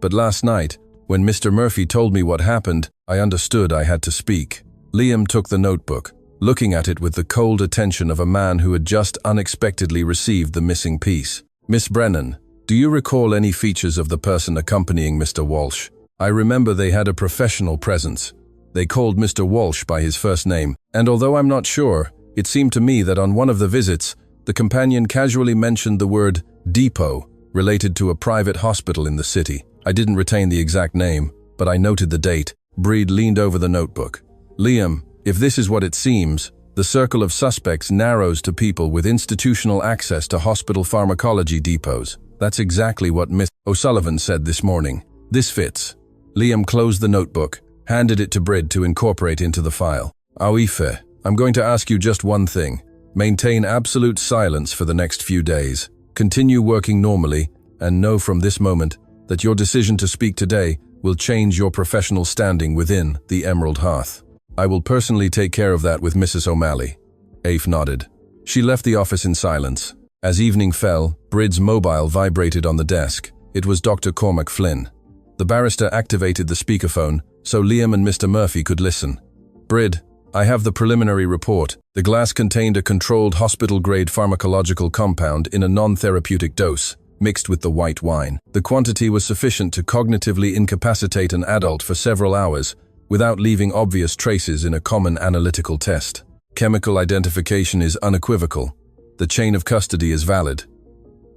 But last night, when Mr. Murphy told me what happened, I understood I had to speak." Liam took the notebook, looking at it with the cold attention of a man who had just unexpectedly received the missing piece. "Miss Brennan, do you recall any features of the person accompanying Mr. Walsh? I remember they had a professional presence. They called Mr. Walsh by his first name, and although I'm not sure, it seemed to me that on one of the visits, the companion casually mentioned the word depot, related to a private hospital in the city. I didn't retain the exact name, but I noted the date." Breed leaned over the notebook. "Liam, if this is what it seems, the circle of suspects narrows to people with institutional access to hospital pharmacology depots. That's exactly what Miss O'Sullivan said this morning. This fits." Liam closed the notebook, handed it to Brid to incorporate into the file. "Aoife, I'm going to ask you just one thing. Maintain absolute silence for the next few days. Continue working normally, and know from this moment that your decision to speak today will change your professional standing within the Emerald Hearth. I will personally take care of that with Mrs. O'Malley." Aoife nodded. She left the office in silence. As evening fell, Brid's mobile vibrated on the desk. It was Dr. Cormac Flynn. The barrister activated the speakerphone so Liam and Mr. Murphy could listen. "Brid, I have the preliminary report. The glass contained a controlled hospital-grade pharmacological compound in a non-therapeutic dose, mixed with the white wine. The quantity was sufficient to cognitively incapacitate an adult for several hours, without leaving obvious traces in a common analytical test. Chemical identification is unequivocal. The chain of custody is valid.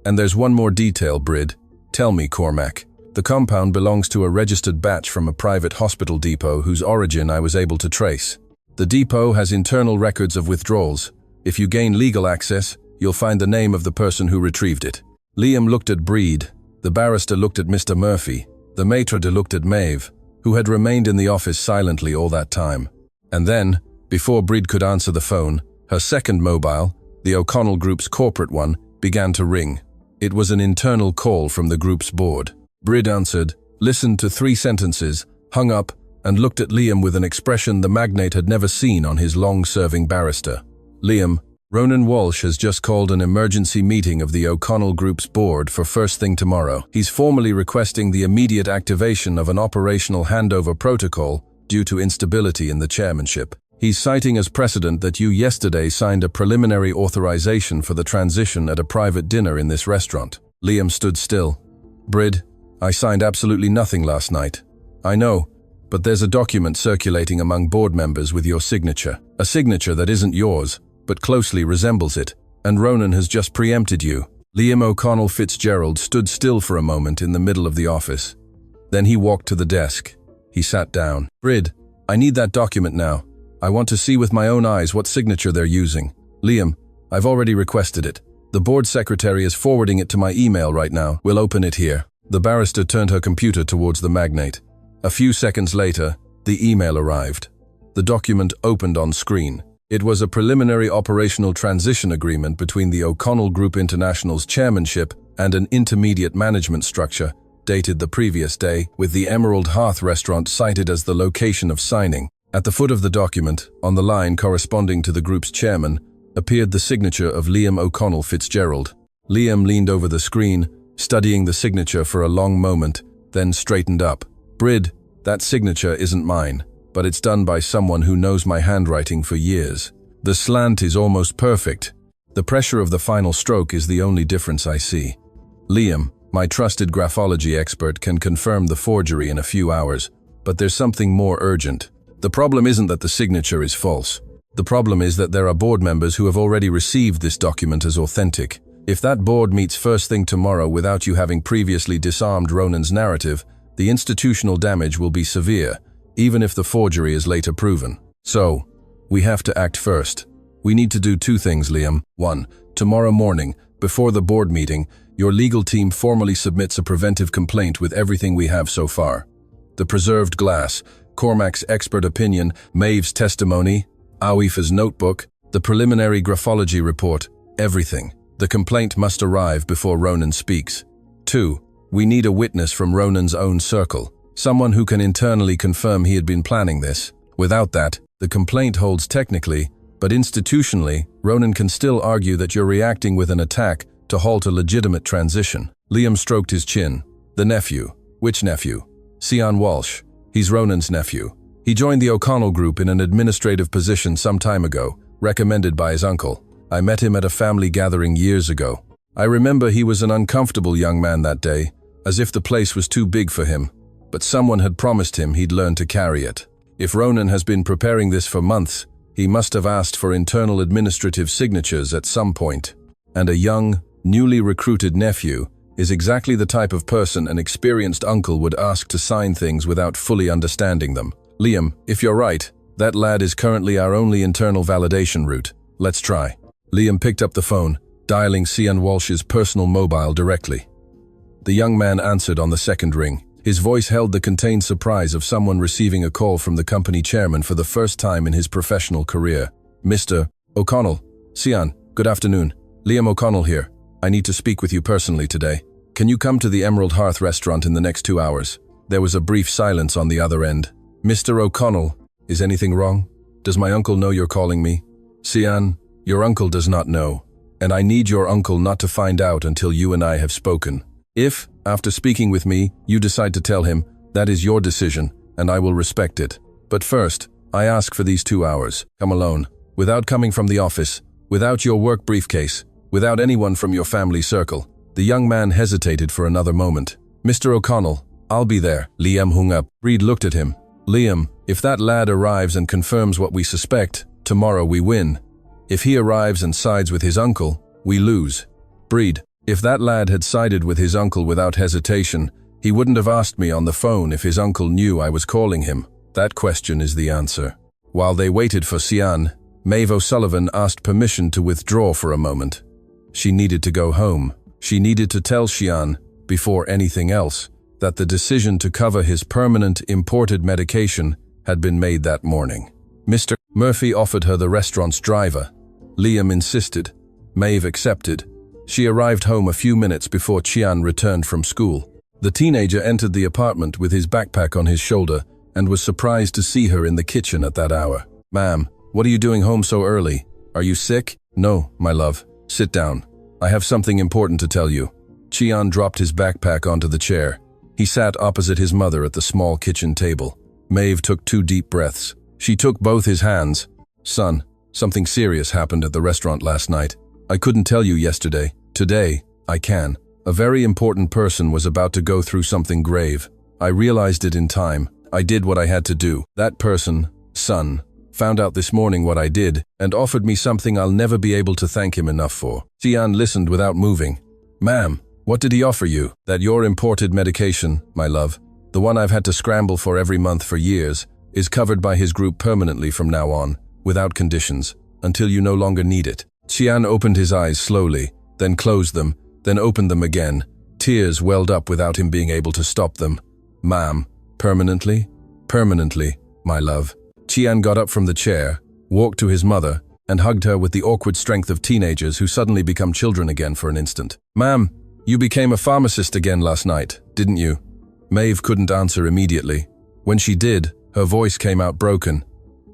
And there's one more detail, Brid. Tell me, Cormac. The compound belongs to a registered batch from a private hospital depot whose origin I was able to trace. The depot has internal records of withdrawals. If you gain legal access, you'll find the name of the person who retrieved it." Liam looked at Breed. The barrister looked at Mr. Murphy. The maitre d' looked at Maeve, who had remained in the office silently all that time. And then, before Breed could answer the phone, her second mobile, the O'Connell Group's corporate one, began to ring. It was an internal call from the group's board. Breed answered, listened to 3 sentences, hung up, and looked at Liam with an expression the magnate had never seen on his long-serving barrister. "Liam, Ronan Walsh has just called an emergency meeting of the O'Connell Group's board for first thing tomorrow. He's formally requesting the immediate activation of an operational handover protocol due to instability in the chairmanship. He's citing as precedent that you yesterday signed a preliminary authorization for the transition at a private dinner in this restaurant." Liam stood still. "Brid, I signed absolutely nothing last night. I know, but there's a document circulating among board members with your signature. A signature that isn't yours, but closely resembles it, and Ronan has just preempted you." Liam O'Connell Fitzgerald stood still for a moment in the middle of the office. Then he walked to the desk. He sat down. "Brid, I need that document now. I want to see with my own eyes what signature they're using. Liam, I've already requested it. The board secretary is forwarding it to my email right now. We'll open it here." The barrister turned her computer towards the magnate. A few seconds later, the email arrived. The document opened on screen. It was a preliminary operational transition agreement between the O'Connell Group International's chairmanship and an intermediate management structure, dated the previous day, with the Emerald Hearth restaurant cited as the location of signing. At the foot of the document, on the line corresponding to the group's chairman, appeared the signature of Liam O'Connell Fitzgerald. Liam leaned over the screen, studying the signature for a long moment, then straightened up. "Brid, that signature isn't mine, but it's done by someone who knows my handwriting for years. The slant is almost perfect. The pressure of the final stroke is the only difference I see. Liam, my trusted graphology expert, can confirm the forgery in a few hours, but there's something more urgent. The problem isn't that the signature is false. The problem is that there are board members who have already received this document as authentic. If that board meets first thing tomorrow without you having previously disarmed Ronan's narrative, the institutional damage will be severe, even if the forgery is later proven. So, we have to act first. We need to do two things, Liam. 1. Tomorrow morning, before the board meeting, your legal team formally submits a preventive complaint with everything we have so far. The preserved glass, Cormac's expert opinion, Maeve's testimony, Awifa's notebook, the preliminary graphology report, everything. The complaint must arrive before Ronan speaks. 2. We need a witness from Ronan's own circle, someone who can internally confirm he had been planning this. Without that, the complaint holds technically, but institutionally, Ronan can still argue that you're reacting with an attack to halt a legitimate transition. Liam stroked his chin. The nephew. Which nephew? Sian Walsh. He's Ronan's nephew. He joined the O'Connell group in an administrative position some time ago, recommended by his uncle. I met him at a family gathering years ago. I remember he was an uncomfortable young man that day, as if the place was too big for him, but someone had promised him he'd learn to carry it. If Ronan has been preparing this for months, he must have asked for internal administrative signatures at some point. And a young, newly recruited nephew is exactly the type of person an experienced uncle would ask to sign things without fully understanding them. Liam, if you're right, that lad is currently our only internal validation route. Let's try. Liam picked up the phone, dialing Sian Walsh's personal mobile directly. The young man answered on the second ring. His voice held the contained surprise of someone receiving a call from the company chairman for the first time in his professional career. Mr. O'Connell. Sian, good afternoon. Liam O'Connell here. I need to speak with you personally today. Can you come to the Emerald Hearth restaurant in the next 2 hours? There was a brief silence on the other end. Mr. O'Connell, is anything wrong? Does my uncle know you're calling me? Sian, your uncle does not know, and I need your uncle not to find out until you and I have spoken. If, after speaking with me, you decide to tell him, that is your decision, and I will respect it. But first, I ask for these 2 hours. Come alone, without coming from the office, without your work briefcase, without anyone from your family circle. The young man hesitated for another moment. Mr. O'Connell, I'll be there. Liam hung up. Reed looked at him. Liam, if that lad arrives and confirms what we suspect, tomorrow we win. If he arrives and sides with his uncle, we lose. Breed, if that lad had sided with his uncle without hesitation, he wouldn't have asked me on the phone if his uncle knew I was calling him. That question is the answer. While they waited for Sian, Maeve O'Sullivan asked permission to withdraw for a moment. She needed to go home. She needed to tell Sian, before anything else, that the decision to cover his permanent imported medication had been made that morning. Mr. Murphy offered her the restaurant's driver. Liam insisted. Maeve accepted. She arrived home a few minutes before Chian returned from school. The teenager entered the apartment with his backpack on his shoulder and was surprised to see her in the kitchen at that hour. "Ma'am, what are you doing home so early? Are you sick?" "No, my love. Sit down. I have something important to tell you." Chian dropped his backpack onto the chair. He sat opposite his mother at the small kitchen table. Maeve took 2 deep breaths. She took both his hands. "Son, something serious happened at the restaurant last night. I couldn't tell you yesterday. Today, I can. A very important person was about to go through something grave. I realized it in time. I did what I had to do. That person, son, found out this morning what I did and offered me something I'll never be able to thank him enough for." Tian listened without moving. "Ma'am, what did he offer you?" "That your imported medication, my love, the one I've had to scramble for every month for years, is covered by his group permanently from now on, without conditions, until you no longer need it." Tian opened his eyes slowly, then closed them, then opened them again. Tears welled up without him being able to stop them. "Ma'am, permanently?" "Permanently, my love." Tian got up from the chair, walked to his mother, and hugged her with the awkward strength of teenagers who suddenly become children again for an instant. "Ma'am, You became a pharmacist again last night, didn't you? Maeve couldn't answer immediately. When she did, her voice came out broken.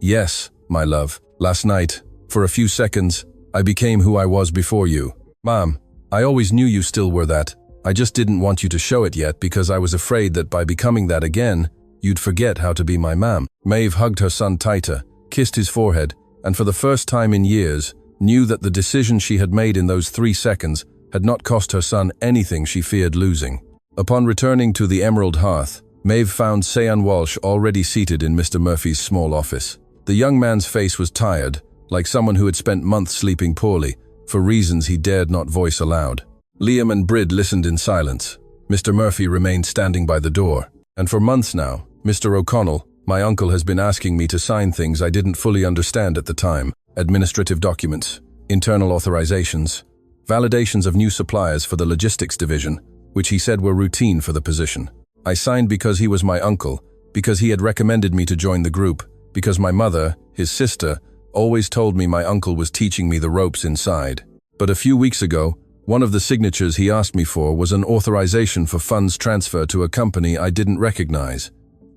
Yes, my love. Last night, for a few seconds, I became who I was before you. Mom, I always knew you still were that. I just didn't want you to show it yet because I was afraid that by becoming that again, you'd forget how to be my mom. Maeve hugged her son tighter, kissed his forehead, and for the first time in years, knew that the decision she had made in those 3 seconds had not cost her son anything she feared losing. Upon returning to the Emerald Hearth, Maeve found Sean Walsh already seated in Mr. Murphy's small office. The young man's face was tired, like someone who had spent months sleeping poorly, for reasons he dared not voice aloud. Liam and Brid listened in silence. Mr. Murphy remained standing by the door. And for months now, Mr. O'Connell, my uncle, has been asking me to sign things I didn't fully understand at the time. Administrative documents, internal authorizations, validations of new suppliers for the logistics division, which he said were routine for the position. I signed because he was my uncle, because he had recommended me to join the group, because my mother, his sister, always told me my uncle was teaching me the ropes inside. But a few weeks ago, one of the signatures he asked me for was an authorization for funds transfer to a company I didn't recognize.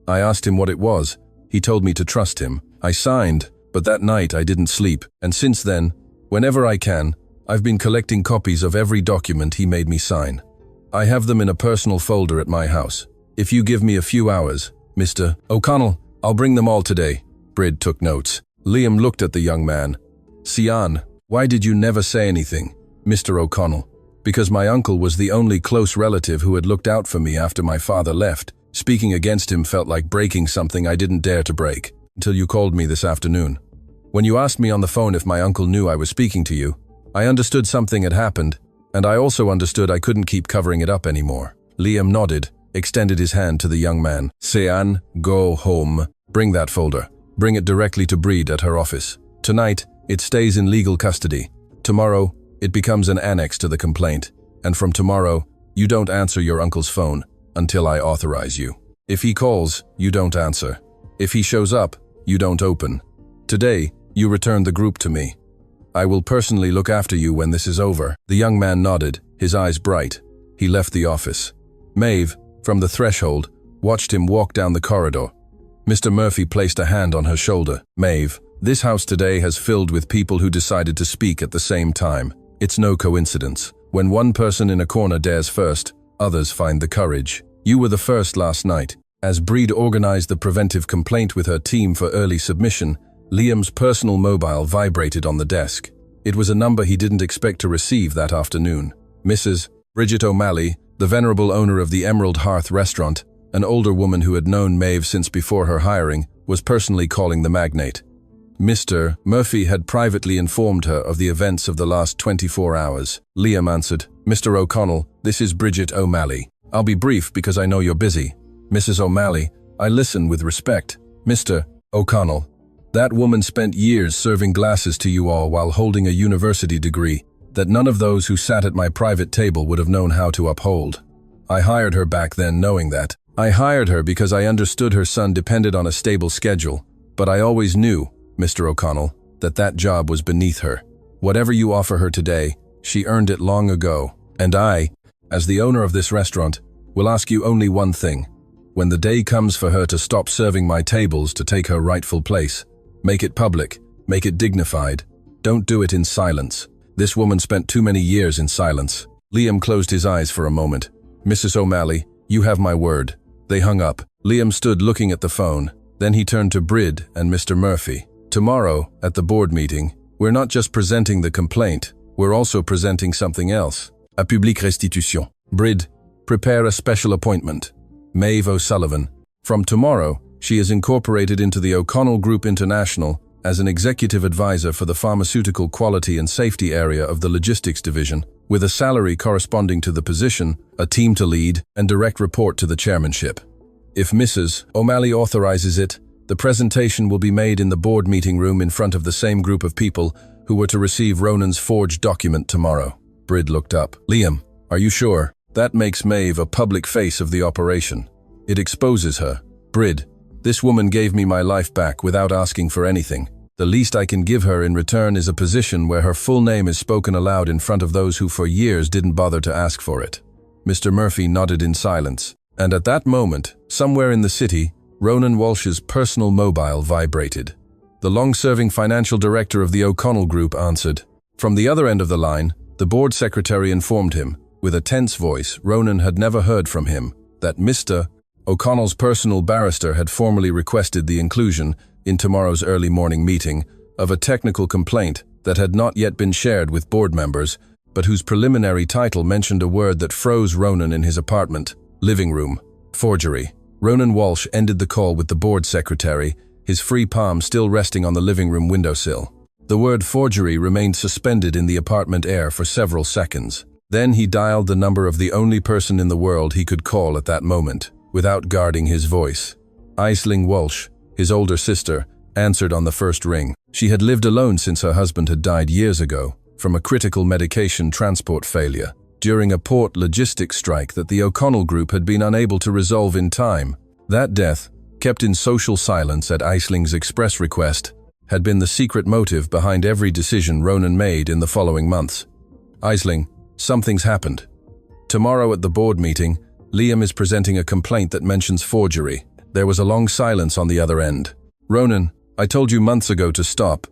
I asked him what it was. He told me to trust him. I signed, but that night I didn't sleep, and since then, whenever I can, I've been collecting copies of every document he made me sign. I have them in a personal folder at my house. If you give me a few hours, Mr. O'Connell, I'll bring them all today. Brid took notes. Liam looked at the young man. Sian, why did you never say anything? Mr. O'Connell, because my uncle was the only close relative who had looked out for me after my father left. Speaking against him felt like breaking something I didn't dare to break, until you called me this afternoon. When you asked me on the phone if my uncle knew I was speaking to you, I understood something had happened, and I also understood I couldn't keep covering it up anymore. Liam nodded, extended his hand to the young man. Sean, go home. Bring that folder. Bring it directly to Brid at her office. Tonight, it stays in legal custody. Tomorrow, it becomes an annex to the complaint. And from tomorrow, you don't answer your uncle's phone until I authorize you. If he calls, you don't answer. If he shows up, you don't open. Today, you return the group to me. I will personally look after you when this is over. The young man nodded, his eyes bright. He left the office. Maeve, from the threshold, watched him walk down the corridor. Mr. Murphy placed a hand on her shoulder. Maeve, this house today has filled with people who decided to speak at the same time. It's no coincidence. When one person in a corner dares first, others find the courage. You were the first last night. As Brid organized the preventive complaint with her team for early submission, Liam's personal mobile vibrated on the desk. It was a number he didn't expect to receive that afternoon. Mrs. Bridget O'Malley, the venerable owner of the Emerald Hearth restaurant, an older woman who had known Maeve since before her hiring, was personally calling the magnate. Mr. Murphy had privately informed her of the events of the last 24 hours. Liam answered, Mr. O'Connell, this is Bridget O'Malley. I'll be brief because I know you're busy. Mrs. O'Malley, I listen with respect. Mr. O'Connell, that woman spent years serving glasses to you all while holding a university degree that none of those who sat at my private table would have known how to uphold. I hired her back then knowing that. I hired her because I understood her son depended on a stable schedule, but I always knew, Mr. O'Connell, that that job was beneath her. Whatever you offer her today, she earned it long ago. And I, as the owner of this restaurant, will ask you only one thing. When the day comes for her to stop serving my tables to take her rightful place, make it public, make it dignified. Don't do it in silence. This woman spent too many years in silence. Liam closed his eyes for a moment. Mrs. O'Malley, you have my word. They hung up. Liam stood looking at the phone. Then he turned to Brid and Mr. Murphy. Tomorrow, at the board meeting, we're not just presenting the complaint, we're also presenting something else. A publique restitution. Brid, prepare a special appointment. Maeve O'Sullivan. From tomorrow, she is incorporated into the O'Connell Group International as an executive advisor for the pharmaceutical quality and safety area of the logistics division, with a salary corresponding to the position, a team to lead, and direct report to the chairmanship. If Mrs. O'Malley authorizes it, the presentation will be made in the board meeting room in front of the same group of people who were to receive Ronan's forged document tomorrow. Brid looked up. Liam, are you sure? That makes Maeve a public face of the operation. It exposes her. Brid, this woman gave me my life back without asking for anything. The least I can give her in return is a position where her full name is spoken aloud in front of those who for years didn't bother to ask for it. Mr. Murphy nodded in silence. And at that moment, somewhere in the city, Ronan Walsh's personal mobile vibrated. The long-serving financial director of the O'Connell Group answered. From the other end of the line, the board secretary informed him, with a tense voice Ronan had never heard from him, that Mr. O'Connell's personal barrister had formally requested the inclusion, in tomorrow's early morning meeting, of a technical complaint that had not yet been shared with board members, but whose preliminary title mentioned a word that froze Ronan in his apartment, living room, forgery. Ronan Walsh ended the call with the board secretary, his free palm still resting on the living room windowsill. The word forgery remained suspended in the apartment air for several seconds. Then he dialed the number of the only person in the world he could call at that moment, without guarding his voice. Aisling Walsh, his older sister, answered on the first ring. She had lived alone since her husband had died years ago, from a critical medication transport failure, during a port logistics strike that the O'Connell Group had been unable to resolve in time. That death, kept in social silence at Aisling's express request, had been the secret motive behind every decision Ronan made in the following months. Aisling, something's happened. Tomorrow at the board meeting, Liam is presenting a complaint that mentions forgery. There was a long silence on the other end. Ronan, I told you months ago to stop.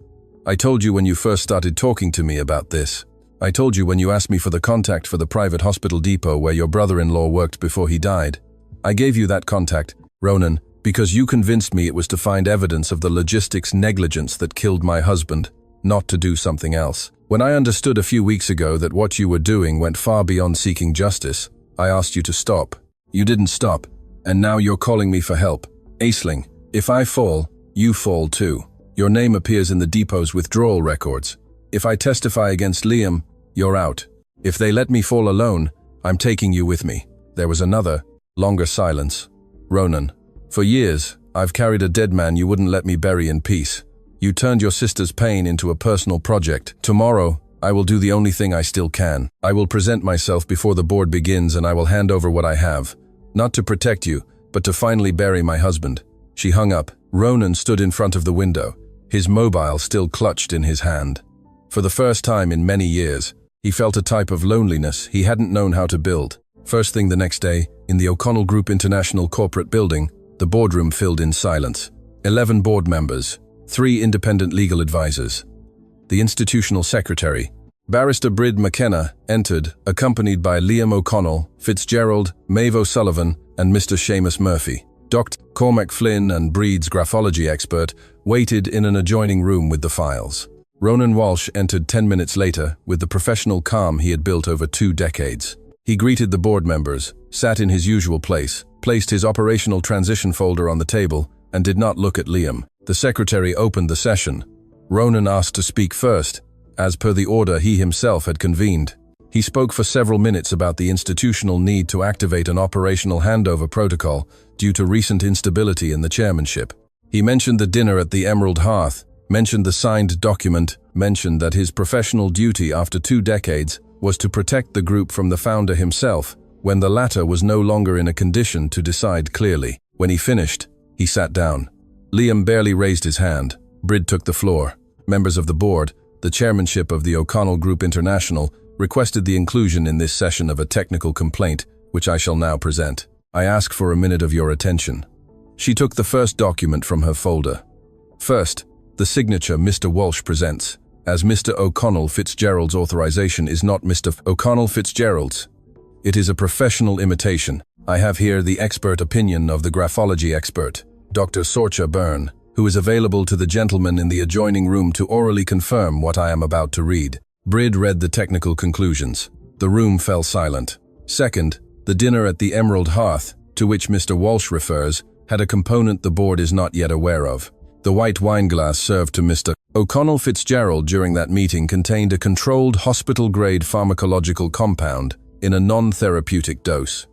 I told you when you first started talking to me about this. I told you when you asked me for the contact for the private hospital depot where your brother-in-law worked before he died. I gave you that contact, Ronan, because you convinced me it was to find evidence of the logistics negligence that killed my husband, not to do something else. When I understood a few weeks ago that what you were doing went far beyond seeking justice, I asked you to stop. You didn't stop, and now you're calling me for help. Aisling, if I fall, you fall too. Your name appears in the depot's withdrawal records. If I testify against Liam, you're out. If they let me fall alone, I'm taking you with me. There was another, longer silence. Ronan, for years, I've carried a dead man you wouldn't let me bury in peace. You turned your sister's pain into a personal project. Tomorrow, I will do the only thing I still can. I will present myself before the board begins and I will hand over what I have. Not to protect you, but to finally bury my husband. She hung up. Ronan stood in front of the window, his mobile still clutched in his hand. For the first time in many years, he felt a type of loneliness he hadn't known how to build. First thing the next day, in the O'Connell Group International Corporate Building, the boardroom filled in silence. 11 board members, 3 independent legal advisors. The institutional secretary, Barrister Brid McKenna, entered, accompanied by Liam O'Connell, Fitzgerald, Maeve O'Sullivan, and Mr. Seamus Murphy. Dr. Cormac Flynn and Breed's graphology expert waited in an adjoining room with the files. Ronan Walsh entered 10 minutes later with the professional calm he had built over 2 decades. He greeted the board members, sat in his usual place, placed his operational transition folder on the table, and did not look at Liam. The secretary opened the session. Ronan asked to speak first, as per the order he himself had convened. He spoke for several minutes about the institutional need to activate an operational handover protocol due to recent instability in the chairmanship. He mentioned the dinner at the Emerald Hearth, mentioned the signed document, mentioned that his professional duty after 2 decades was to protect the group from the founder himself when the latter was no longer in a condition to decide clearly. When he finished, he sat down. Liam barely raised his hand. Brid took the floor. Members of the board, the chairmanship of the O'Connell Group International, requested the inclusion in this session of a technical complaint, which I shall now present. I ask for a minute of your attention. She took the first document from her folder. First, the signature Mr. Walsh presents, as Mr. O'Connell Fitzgerald's authorization is not Mr. O'Connell Fitzgerald's. It is a professional imitation. I have here the expert opinion of the graphology expert, Dr. Sorcha Byrne, who is available to the gentleman in the adjoining room to orally confirm what I am about to read. Brid read the technical conclusions. The room fell silent. Second, the dinner at the Emerald Hearth, to which Mr. Walsh refers, had a component the board is not yet aware of. The white wine glass served to Mr. O'Connell Fitzgerald during that meeting contained a controlled hospital-grade pharmacological compound in a non-therapeutic dose.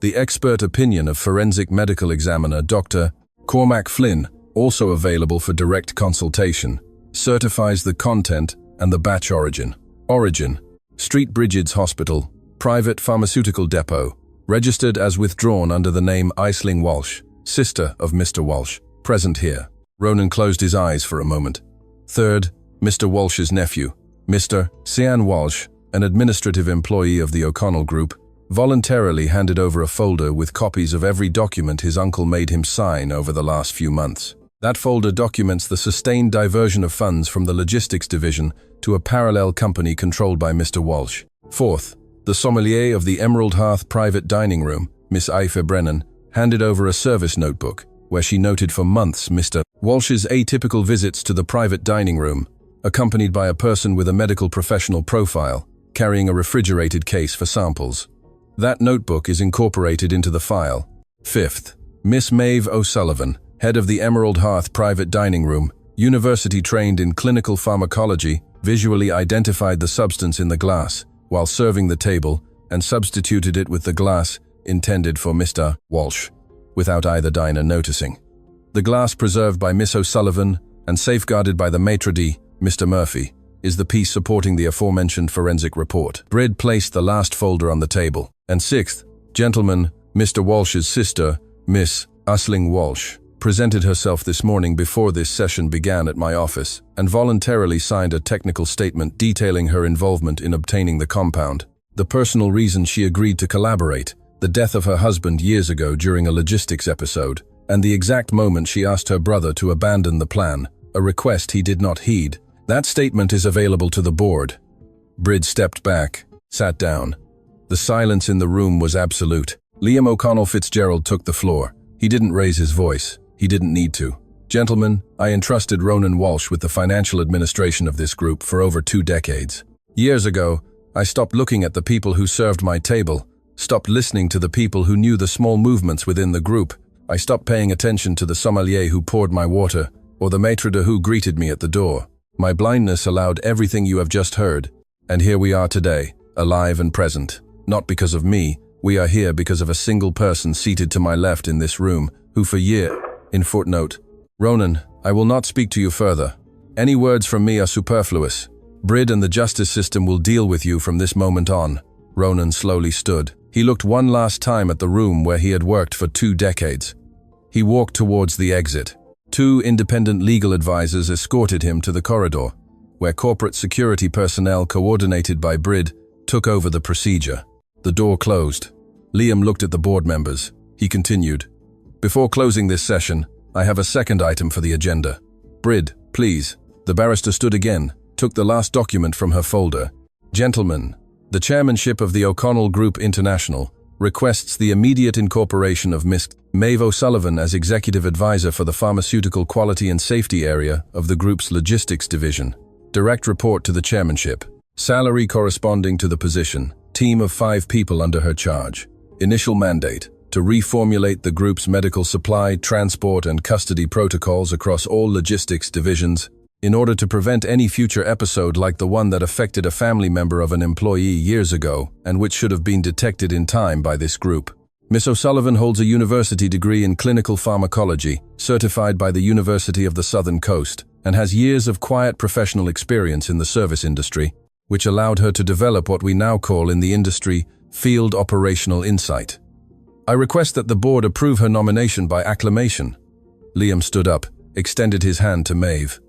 The expert opinion of forensic medical examiner Dr. Cormac Flynn, also available for direct consultation, certifies the content and the batch origin. Origin: Street Bridget's Hospital, private pharmaceutical depot, registered as withdrawn under the name Aisling Walsh, sister of Mr. Walsh, present here. Ronan closed his eyes for a moment. Third, Mr. Walsh's nephew, Mr. Sian Walsh, an administrative employee of the O'Connell Group, voluntarily handed over a folder with copies of every document his uncle made him sign over the last few months. That folder documents the sustained diversion of funds from the logistics division to a parallel company controlled by Mr. Walsh. Fourth, the sommelier of the Emerald Hearth private dining room, Miss Aoife Brennan, handed over a service notebook where she noted for months Mr. Walsh's atypical visits to the private dining room, accompanied by a person with a medical professional profile, carrying a refrigerated case for samples. That notebook is incorporated into the file. Fifth, Miss Maeve O'Sullivan, head of the Emerald Hearth private dining room, university trained in clinical pharmacology, visually identified the substance in the glass while serving the table and substituted it with the glass intended for Mr. Walsh, without either diner noticing. The glass preserved by Miss O'Sullivan and safeguarded by the maitre d', Mr. Murphy, is the piece supporting the aforementioned forensic report. Brid placed the last folder on the table. And sixth, gentleman, Mr. Walsh's sister, Miss Usling Walsh, presented herself this morning before this session began at my office and voluntarily signed a technical statement detailing her involvement in obtaining the compound, the personal reason she agreed to collaborate, the death of her husband years ago during a logistics episode, and the exact moment she asked her brother to abandon the plan, a request he did not heed. That statement is available to the board. Brid stepped back, sat down. The silence in the room was absolute. Liam O'Connell Fitzgerald took the floor. He didn't raise his voice. He didn't need to. Gentlemen, I entrusted Ronan Walsh with the financial administration of this group for over 2 decades. Years ago, I stopped looking at the people who served my table, stopped listening to the people who knew the small movements within the group. I stopped paying attention to the sommelier who poured my water, or the maitre d' who greeted me at the door. My blindness allowed everything you have just heard, and here we are today, alive and present. Not because of me, we are here because of a single person seated to my left in this room, who for years... In footnote, Ronan, I will not speak to you further. Any words from me are superfluous. Brid and the justice system will deal with you from this moment on. Ronan slowly stood. He looked one last time at the room where he had worked for 2 decades. He walked towards the exit. 2 independent legal advisors escorted him to the corridor, where corporate security personnel coordinated by Brid took over the procedure. The door closed. Liam looked at the board members. He continued, before closing this session, I have a second item for the agenda. Brid, please. The barrister stood again, took the last document from her folder. Gentlemen, the chairmanship of the O'Connell Group International requests the immediate incorporation of Miss Maeve O'Sullivan as executive advisor for the pharmaceutical quality and safety area of the group's logistics division. Direct report to the chairmanship. Salary corresponding to the position. Team of 5 people under her charge. Initial mandate: to reformulate the group's medical supply, transport, and custody protocols across all logistics divisions in order to prevent any future episode like the one that affected a family member of an employee years ago and which should have been detected in time by this group. Miss O'Sullivan holds a university degree in clinical pharmacology, certified by the University of the Southern Coast, and has years of quiet professional experience in the service industry, which allowed her to develop what we now call in the industry field operational insight. I request that the board approve her nomination by acclamation. Liam stood up, extended his hand to Maeve.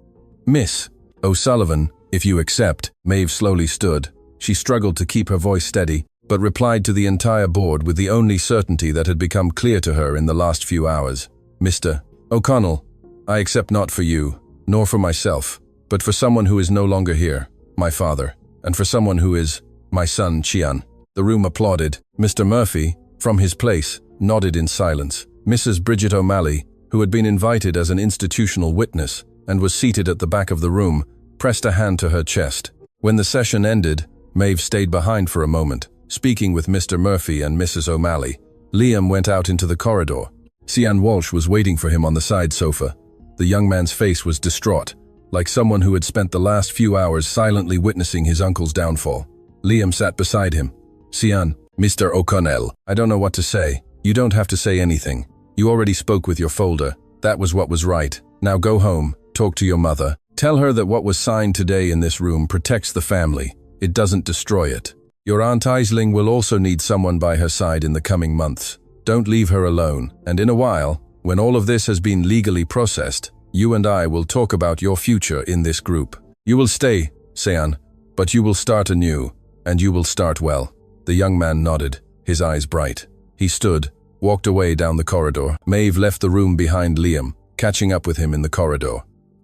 Miss O'Sullivan, if you accept. Maeve slowly stood. She struggled to keep her voice steady, but replied to the entire board with the only certainty that had become clear to her in the last few hours. Mr. O'Connell, I accept not for you, nor for myself, but for someone who is no longer here, my father, and for someone who is my son, Chian. The room applauded. Mr. Murphy, from his place, nodded in silence. Mrs. Bridget O'Malley, who had been invited as an institutional witness and was seated at the back of the room, pressed a hand to her chest. When the session ended, Maeve stayed behind for a moment, speaking with Mr. Murphy and Mrs. O'Malley. Liam went out into the corridor. Cian Walsh was waiting for him on the side sofa. The young man's face was distraught, like someone who had spent the last few hours silently witnessing his uncle's downfall. Liam sat beside him. Cian, Mr. O'Connell, I don't know what to say. You don't have to say anything. You already spoke with your folder. That was what was right. Now go home, talk to your mother. Tell her that what was signed today in this room protects the family. It doesn't destroy it. Your Aunt Aisling will also need someone by her side in the coming months. Don't leave her alone, and in a while, when all of this has been legally processed, you and I will talk about your future in this group. You will stay, Sean, but you will start anew, and you will start well. The young man nodded, his eyes bright. He stood, walked away down the corridor. Maeve left the room behind Liam, catching up with him in the corridor.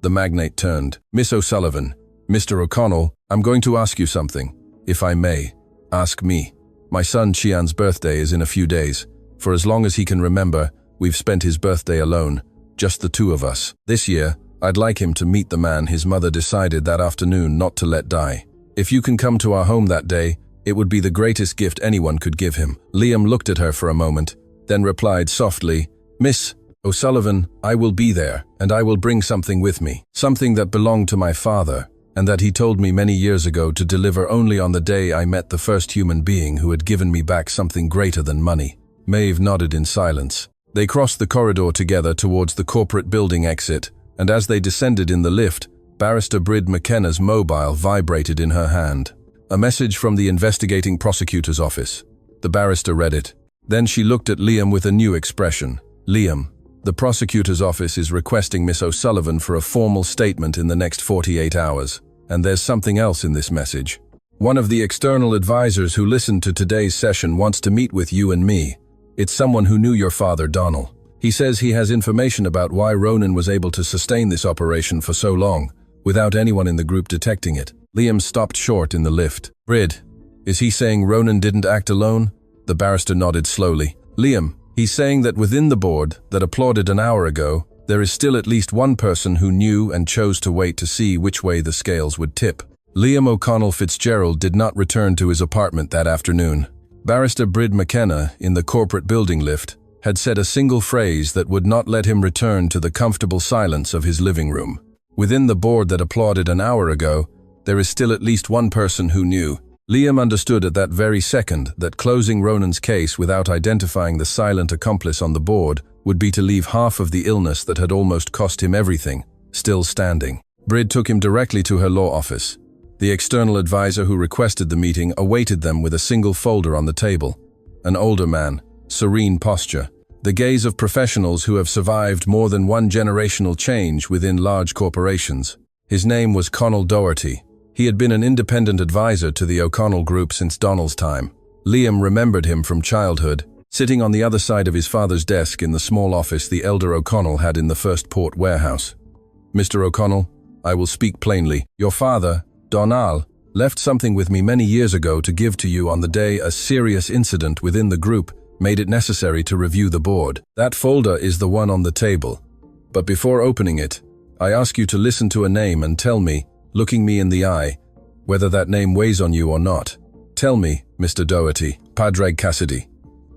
The magnate turned. "Miss O'Sullivan, Mr. O'Connell, I'm going to ask you something. If I may, ask me. My son Chian's birthday is in a few days. For as long as he can remember, we've spent his birthday alone, just the two of us. This year, I'd like him to meet the man his mother decided that afternoon not to let die. If you can come to our home that day, it would be the greatest gift anyone could give him." Liam looked at her for a moment, then replied softly, "Miss O'Sullivan, I will be there, and I will bring something with me. Something that belonged to my father, and that he told me many years ago to deliver only on the day I met the first human being who had given me back something greater than money." Maeve nodded in silence. They crossed the corridor together towards the corporate building exit, and as they descended in the lift, Barrister Brid McKenna's mobile vibrated in her hand. A message from the investigating prosecutor's office. The barrister read it. Then she looked at Liam with a new expression. "Liam, the prosecutor's office is requesting Miss O'Sullivan for a formal statement in the next 48 hours. And there's something else in this message. One of the external advisors who listened to today's session wants to meet with you and me. It's someone who knew your father, Donald. He says he has information about why Ronan was able to sustain this operation for so long, without anyone in the group detecting it." Liam stopped short in the lift. "Brid, is he saying Ronan didn't act alone?" The barrister nodded slowly. "Liam, he's saying that within the board that applauded an hour ago, there is still at least one person who knew and chose to wait to see which way the scales would tip." Liam O'Connell Fitzgerald did not return to his apartment that afternoon. Barrister Brid McKenna, in the corporate building lift, had said a single phrase that would not let him return to the comfortable silence of his living room. Within the board that applauded an hour ago, there is still at least one person who knew. Liam understood at that very second that closing Ronan's case without identifying the silent accomplice on the board would be to leave half of the illness that had almost cost him everything, still standing. Brid took him directly to her law office. The external advisor who requested the meeting awaited them with a single folder on the table. An older man, serene posture, the gaze of professionals who have survived more than one generational change within large corporations. His name was Connell Doherty. He had been an independent advisor to the O'Connell Group since Donald's time. Liam remembered him from childhood, sitting on the other side of his father's desk in the small office the elder O'Connell had in the First Port warehouse. "Mr. O'Connell, I will speak plainly. Your father, Donald, left something with me many years ago to give to you on the day a serious incident within the group made it necessary to review the board. That folder is the one on the table. But before opening it, I ask you to listen to a name and tell me, looking me in the eye, whether that name weighs on you or not. Tell me, Mr. Doherty." "Padraig Cassidy."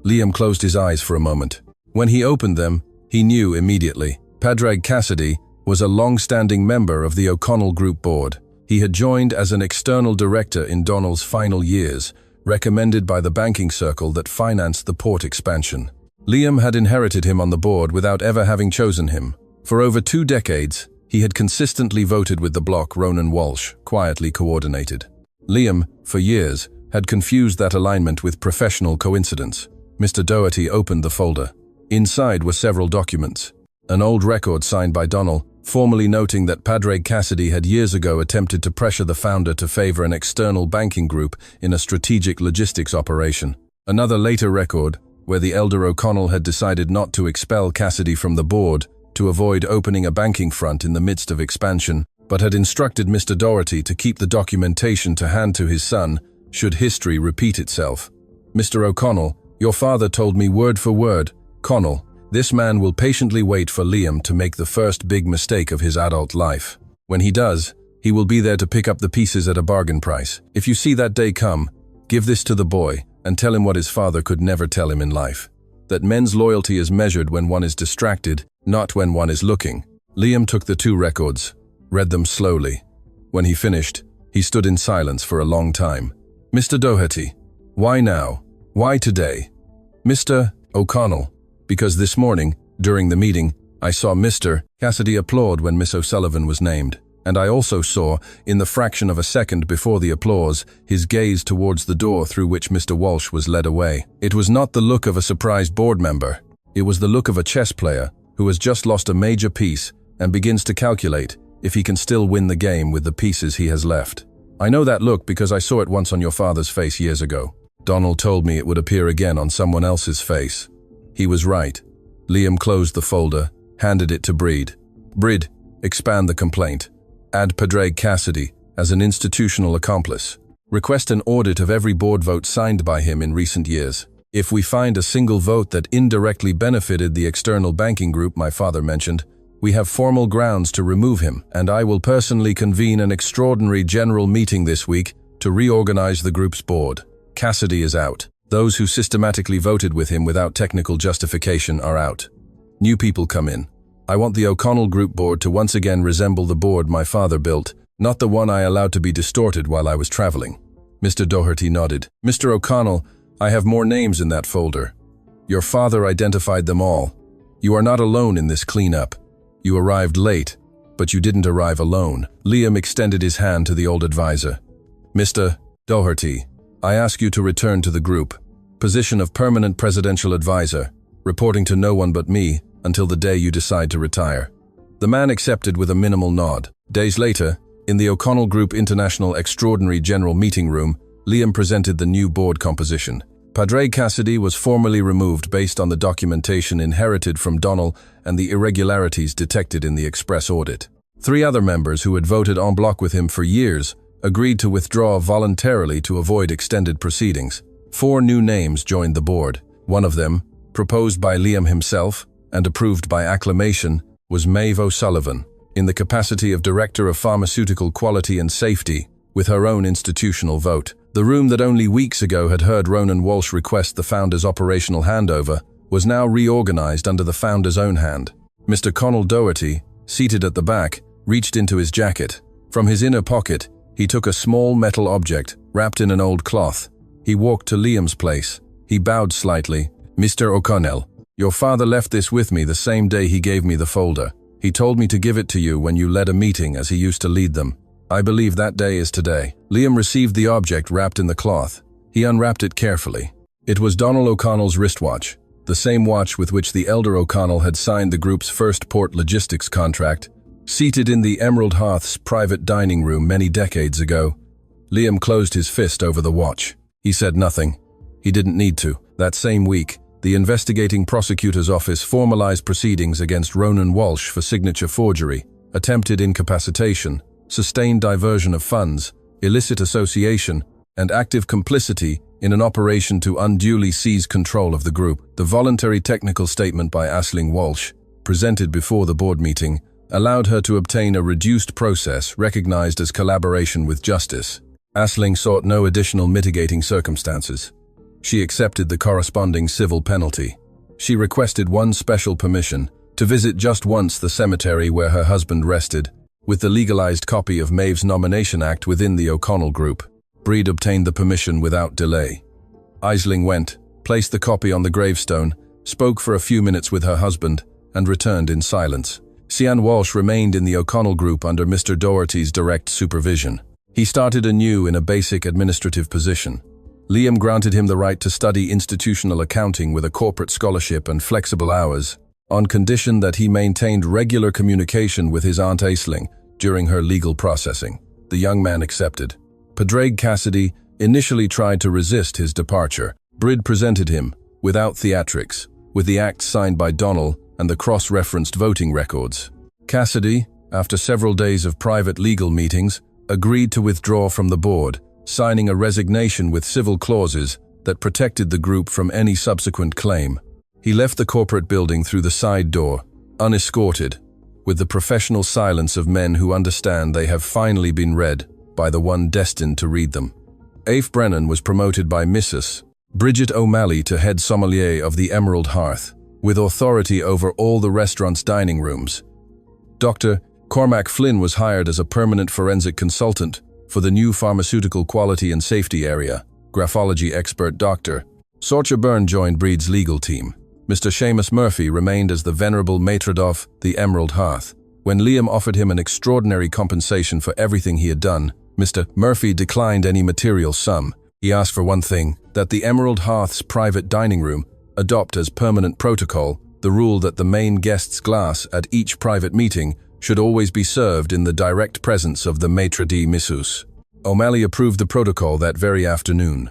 Liam closed his eyes for a moment. When he opened them, he knew immediately. Padraig Cassidy was a long-standing member of the O'Connell Group board. He had joined as an external director in Donald's final years, recommended by the banking circle that financed the port expansion. Liam had inherited him on the board without ever having chosen him. For over 2 decades, he had consistently voted with the bloc Ronan Walsh, quietly coordinated. Liam, for years, had confused that alignment with professional coincidence. Mr. Doherty opened the folder. Inside were several documents. An old record signed by Donald, formally noting that Padraig Cassidy had years ago attempted to pressure the founder to favor an external banking group in a strategic logistics operation. Another later record, where the elder O'Connell had decided not to expel Cassidy from the board to avoid opening a banking front in the midst of expansion, but had instructed Mr. Doherty to keep the documentation to hand to his son, should history repeat itself. "Mr. O'Connell, your father told me word for word, Connell, this man will patiently wait for Liam to make the first big mistake of his adult life. When he does, he will be there to pick up the pieces at a bargain price. If you see that day come, give this to the boy and tell him what his father could never tell him in life. That men's loyalty is measured when one is distracted, not when one is looking." Liam took the 2 records, read them slowly. When he finished, he stood in silence for a long time. "Mr. Doherty, why now? Why today?" "Mr. O'Connell, because this morning, during the meeting, I saw Mr. Cassidy applaud when Miss O'Sullivan was named, and I also saw, in the fraction of a second before the applause, his gaze towards the door through which Mr. Walsh was led away. It was not the look of a surprised board member. It was the look of a chess player who has just lost a major piece and begins to calculate if he can still win the game with the pieces he has left. I know that look because I saw it once on your father's face years ago. Donald told me it would appear again on someone else's face. He was right. Liam closed the folder, handed it to Breed. Breed, expand the complaint. Add Padraig Cassidy as an institutional accomplice. Request an audit of every board vote signed by him in recent years. If we find a single vote that indirectly benefited the external banking group my father mentioned, we have formal grounds to remove him, and I will personally convene an extraordinary general meeting this week to reorganize the group's board. Cassidy is out. Those who systematically voted with him without technical justification are out. New people come in. I want the O'Connell Group board to once again resemble the board my father built, not the one I allowed to be distorted while I was traveling. Mr. Doherty nodded. Mr. O'Connell, I have more names in that folder. Your father identified them all. You are not alone in this cleanup. You arrived late, but you didn't arrive alone. Liam extended his hand to the old advisor. Mr. Doherty, I ask you to return to the group. Position of permanent presidential advisor, reporting to no one but me until the day you decide to retire. The man accepted with a minimal nod. Days later, in the O'Connell Group International Extraordinary General Meeting Room, Liam presented the new board composition. Padraig Cassidy was formally removed based on the documentation inherited from Donald and the irregularities detected in the express audit. 3 other members who had voted en bloc with him for years agreed to withdraw voluntarily to avoid extended proceedings. 4 new names joined the board. One of them, proposed by Liam himself and approved by acclamation, was Maeve O'Sullivan, in the capacity of Director of Pharmaceutical Quality and Safety, with her own institutional vote. The room that only weeks ago had heard Ronan Walsh request the founder's operational handover was now reorganized under the founder's own hand. Mr. Connell Doherty, seated at the back, reached into his jacket. From his inner pocket, he took a small metal object, wrapped in an old cloth. He walked to Liam's place. He bowed slightly. Mr. O'Connell, your father left this with me the same day he gave me the folder. He told me to give it to you when you led a meeting as he used to lead them. I believe that day is today. Liam received the object wrapped in the cloth. He unwrapped it carefully. It was Donald O'Connell's wristwatch, the same watch with which the elder O'Connell had signed the group's first port logistics contract. Seated in the Emerald Hearth's private dining room many decades ago, Liam closed his fist over the watch. He said nothing. He didn't need to. That same week, the investigating prosecutor's office formalized proceedings against Ronan Walsh for signature forgery, attempted incapacitation, sustained diversion of funds, illicit association, and active complicity in an operation to unduly seize control of the group. The voluntary technical statement by Aisling Walsh, presented before the board meeting, allowed her to obtain a reduced process recognized as collaboration with justice. Aisling sought no additional mitigating circumstances. She accepted the corresponding civil penalty. She requested one special permission to visit just once the cemetery where her husband rested, with the legalized copy of Maeve's Nomination Act within the O'Connell Group. Breed obtained the permission without delay. Aisling went, placed the copy on the gravestone, spoke for a few minutes with her husband, and returned in silence. Sian Walsh remained in the O'Connell Group under Mr. Doherty's direct supervision. He started anew in a basic administrative position. Liam granted him the right to study institutional accounting with a corporate scholarship and flexible hours, on condition that he maintained regular communication with his Aunt Aisling during her legal processing. The young man accepted. Padraig Cassidy initially tried to resist his departure. Breed presented him, without theatrics, with the acts signed by Donald and the cross-referenced voting records. Cassidy, after several days of private legal meetings, agreed to withdraw from the board, signing a resignation with civil clauses that protected the group from any subsequent claim. He left the corporate building through the side door, unescorted, with the professional silence of men who understand they have finally been read by the one destined to read them. Aoife Brennan was promoted by Mrs. Bridget O'Malley to head sommelier of the Emerald Hearth, with authority over all the restaurant's dining rooms. Dr. Cormac Flynn was hired as a permanent forensic consultant for the new pharmaceutical quality and safety area, graphology expert Dr. Sorcha Byrne joined Breed's legal team. Mr. Seamus Murphy remained as the venerable maitre d'homme, the Emerald Hearth. When Liam offered him an extraordinary compensation for everything he had done, Mr. Murphy declined any material sum. He asked for one thing, that the Emerald Hearth's private dining room adopt as permanent protocol the rule that the main guest's glass at each private meeting should always be served in the direct presence of the maitre d' missus. O'Malley approved the protocol that very afternoon.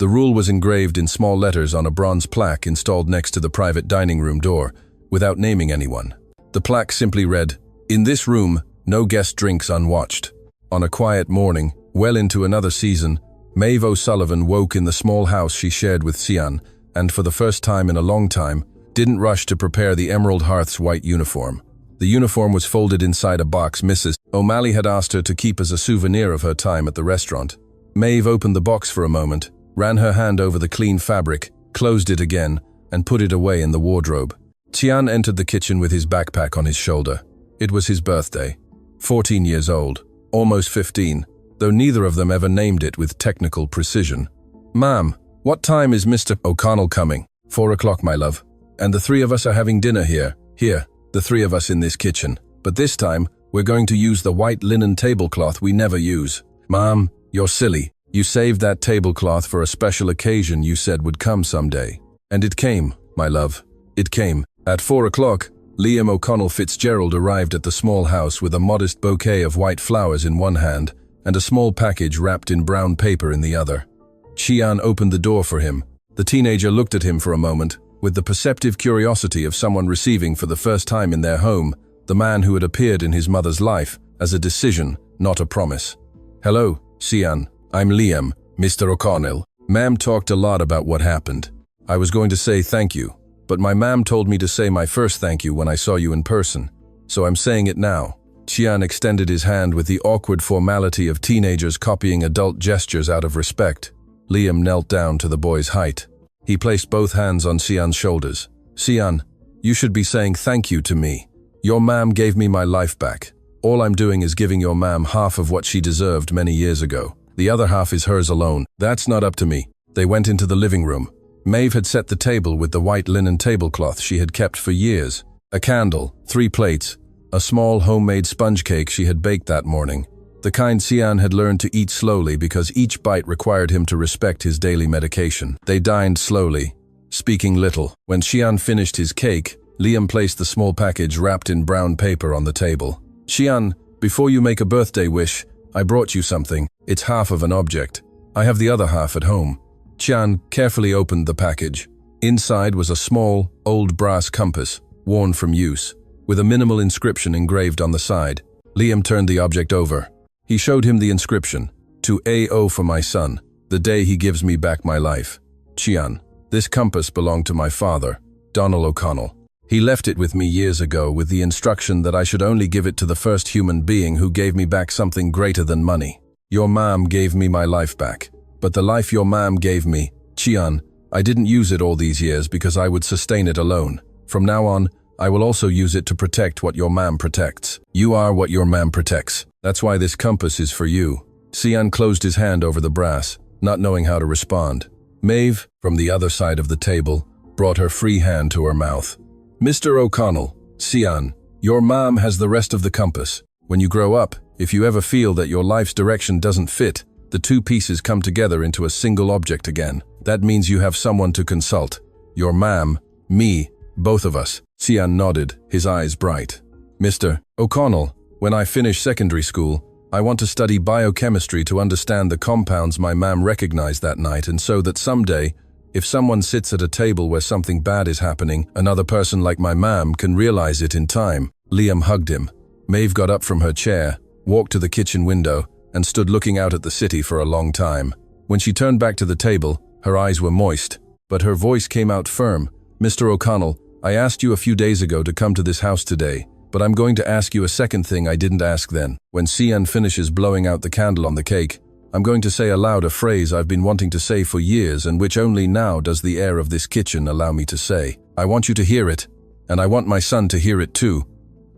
The rule was engraved in small letters on a bronze plaque installed next to the private dining room door, without naming anyone. The plaque simply read, "In this room, no guest drinks unwatched." On a quiet morning, well into another season, Maeve O'Sullivan woke in the small house she shared with Sian, and for the first time in a long time, didn't rush to prepare the Emerald Hearth's white uniform. The uniform was folded inside a box Mrs. O'Malley had asked her to keep as a souvenir of her time at the restaurant. Maeve opened the box for a moment, ran her hand over the clean fabric, closed it again, and put it away in the wardrobe. Tian entered the kitchen with his backpack on his shoulder. It was his birthday. 14 years old, almost 15, though neither of them ever named it with technical precision. "Ma'am, what time is Mr. O'Connell coming?" 4 o'clock, my love. "And the three of us are having dinner here. Here, the three of us in this kitchen. But this time, we're going to use the white linen tablecloth we never use." "Ma'am, you're silly. You saved that tablecloth for a special occasion you said would come someday. And it came, my love. It came." At 4 o'clock, Liam O'Connell Fitzgerald arrived at the small house with a modest bouquet of white flowers in one hand and a small package wrapped in brown paper in the other. Qian opened the door for him. The teenager looked at him for a moment, with the perceptive curiosity of someone receiving for the first time in their home the man who had appeared in his mother's life as a decision, not a promise. "Hello, Qian. I'm Liam, Mr. O'Connell. Ma'am talked a lot about what happened. I was going to say thank you, but my ma'am told me to say my first thank you when I saw you in person, so I'm saying it now." Qian extended his hand with the awkward formality of teenagers copying adult gestures out of respect. Liam knelt down to the boy's height. He placed both hands on Qian's shoulders. "Qian, you should be saying thank you to me. Your ma'am gave me my life back. All I'm doing is giving your ma'am half of what she deserved many years ago. The other half is hers alone. That's not up to me." They went into the living room. Maeve had set the table with the white linen tablecloth she had kept for years. A candle, 3 plates, a small homemade sponge cake she had baked that morning. The kind Qian had learned to eat slowly because each bite required him to respect his daily medication. They dined slowly, speaking little. When Qian finished his cake, Liam placed the small package wrapped in brown paper on the table. "Qian, before you make a birthday wish, I brought you something. It's half of an object. I have the other half at home." Qian carefully opened the package. Inside was a small, old brass compass, worn from use, with a minimal inscription engraved on the side. Liam turned the object over. He showed him the inscription, "To A.O. for my son, the day he gives me back my life. Qian, this compass belonged to my father, Donald O'Connell. He left it with me years ago with the instruction that I should only give it to the first human being who gave me back something greater than money. Your ma'am gave me my life back. But the life your ma'am gave me, Qian, I didn't use it all these years because I would sustain it alone. From now on, I will also use it to protect what your ma'am protects. You are what your ma'am protects. That's why this compass is for you." Qian closed his hand over the brass, not knowing how to respond. Maeve, from the other side of the table, brought her free hand to her mouth. "Mr. O'Connell, Qian, your ma'am has the rest of the compass. When you grow up, if you ever feel that your life's direction doesn't fit, the 2 pieces come together into a single object again. That means you have someone to consult. Your ma'am, me, both of us." Qian nodded, his eyes bright. "Mr. O'Connell, when I finish secondary school, I want to study biochemistry to understand the compounds my ma'am recognized that night, and so that someday, if someone sits at a table where something bad is happening, another person like my ma'am can realize it in time." Liam hugged him. Maeve got up from her chair, walked to the kitchen window, and stood looking out at the city for a long time. When she turned back to the table, her eyes were moist, but her voice came out firm. "Mr. O'Connell, I asked you a few days ago to come to this house today, but I'm going to ask you a second thing I didn't ask then. When Qian finishes blowing out the candle on the cake, I'm going to say aloud a phrase I've been wanting to say for years and which only now does the air of this kitchen allow me to say. I want you to hear it, and I want my son to hear it too.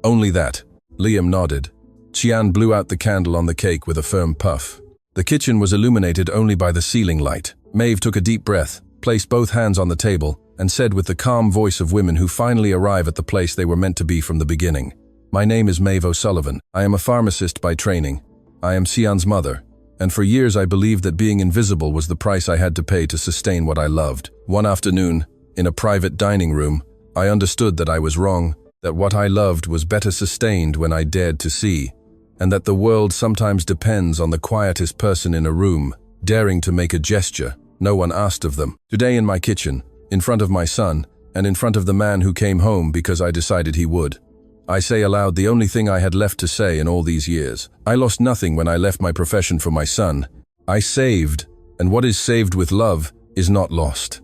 Only that." Liam nodded. Qian blew out the candle on the cake with a firm puff. The kitchen was illuminated only by the ceiling light. Maeve took a deep breath, placed both hands on the table, and said with the calm voice of women who finally arrive at the place they were meant to be from the beginning, "My name is Maeve O'Sullivan. I am a pharmacist by training. I am Qian's mother, and for years I believed that being invisible was the price I had to pay to sustain what I loved. One afternoon, in a private dining room, I understood that I was wrong, that what I loved was better sustained when I dared to see, and that the world sometimes depends on the quietest person in a room, daring to make a gesture, no one asked of them. Today in my kitchen, in front of my son, and in front of the man who came home because I decided he would, I say aloud the only thing I had left to say in all these years. I lost nothing when I left my profession for my son. I saved, and what is saved with love is not lost.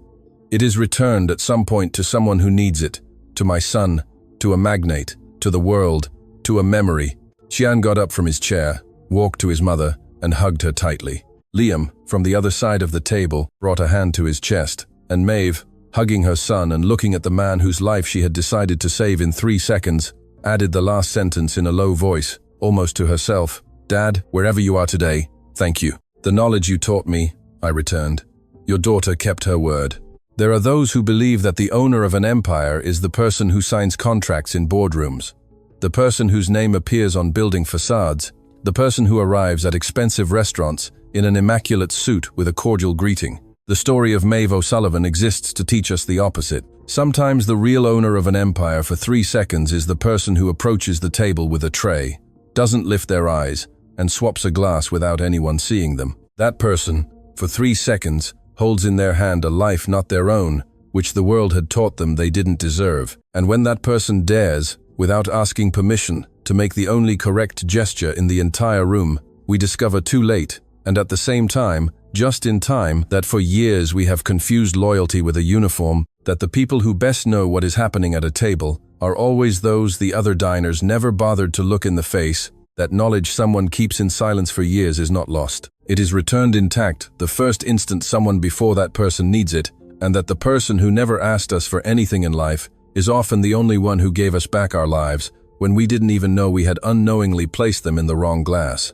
It is returned at some point to someone who needs it, to my son, to a magnate, to the world, to a memory. Xian got up from his chair, walked to his mother, and hugged her tightly. Liam, from the other side of the table, brought a hand to his chest, and Maeve, hugging her son and looking at the man whose life she had decided to save in 3 seconds, added the last sentence in a low voice, almost to herself. Dad, wherever you are today, thank you. The knowledge you taught me, I returned. Your daughter kept her word. There are those who believe that the owner of an empire is the person who signs contracts in boardrooms, the person whose name appears on building facades, the person who arrives at expensive restaurants in an immaculate suit with a cordial greeting. The story of Maeve O'Sullivan exists to teach us the opposite. Sometimes the real owner of an empire for 3 seconds is the person who approaches the table with a tray, doesn't lift their eyes, and swaps a glass without anyone seeing them. That person, for 3 seconds, holds in their hand a life not their own, which the world had taught them they didn't deserve. And when that person dares, without asking permission, to make the only correct gesture in the entire room, we discover too late, and at the same time, just in time, that for years we have confused loyalty with a uniform, that the people who best know what is happening at a table are always those the other diners never bothered to look in the face, that knowledge someone keeps in silence for years is not lost. It is returned intact the first instant someone before that person needs it, and that the person who never asked us for anything in life is often the only one who gave us back our lives when we didn't even know we had unknowingly placed them in the wrong glass.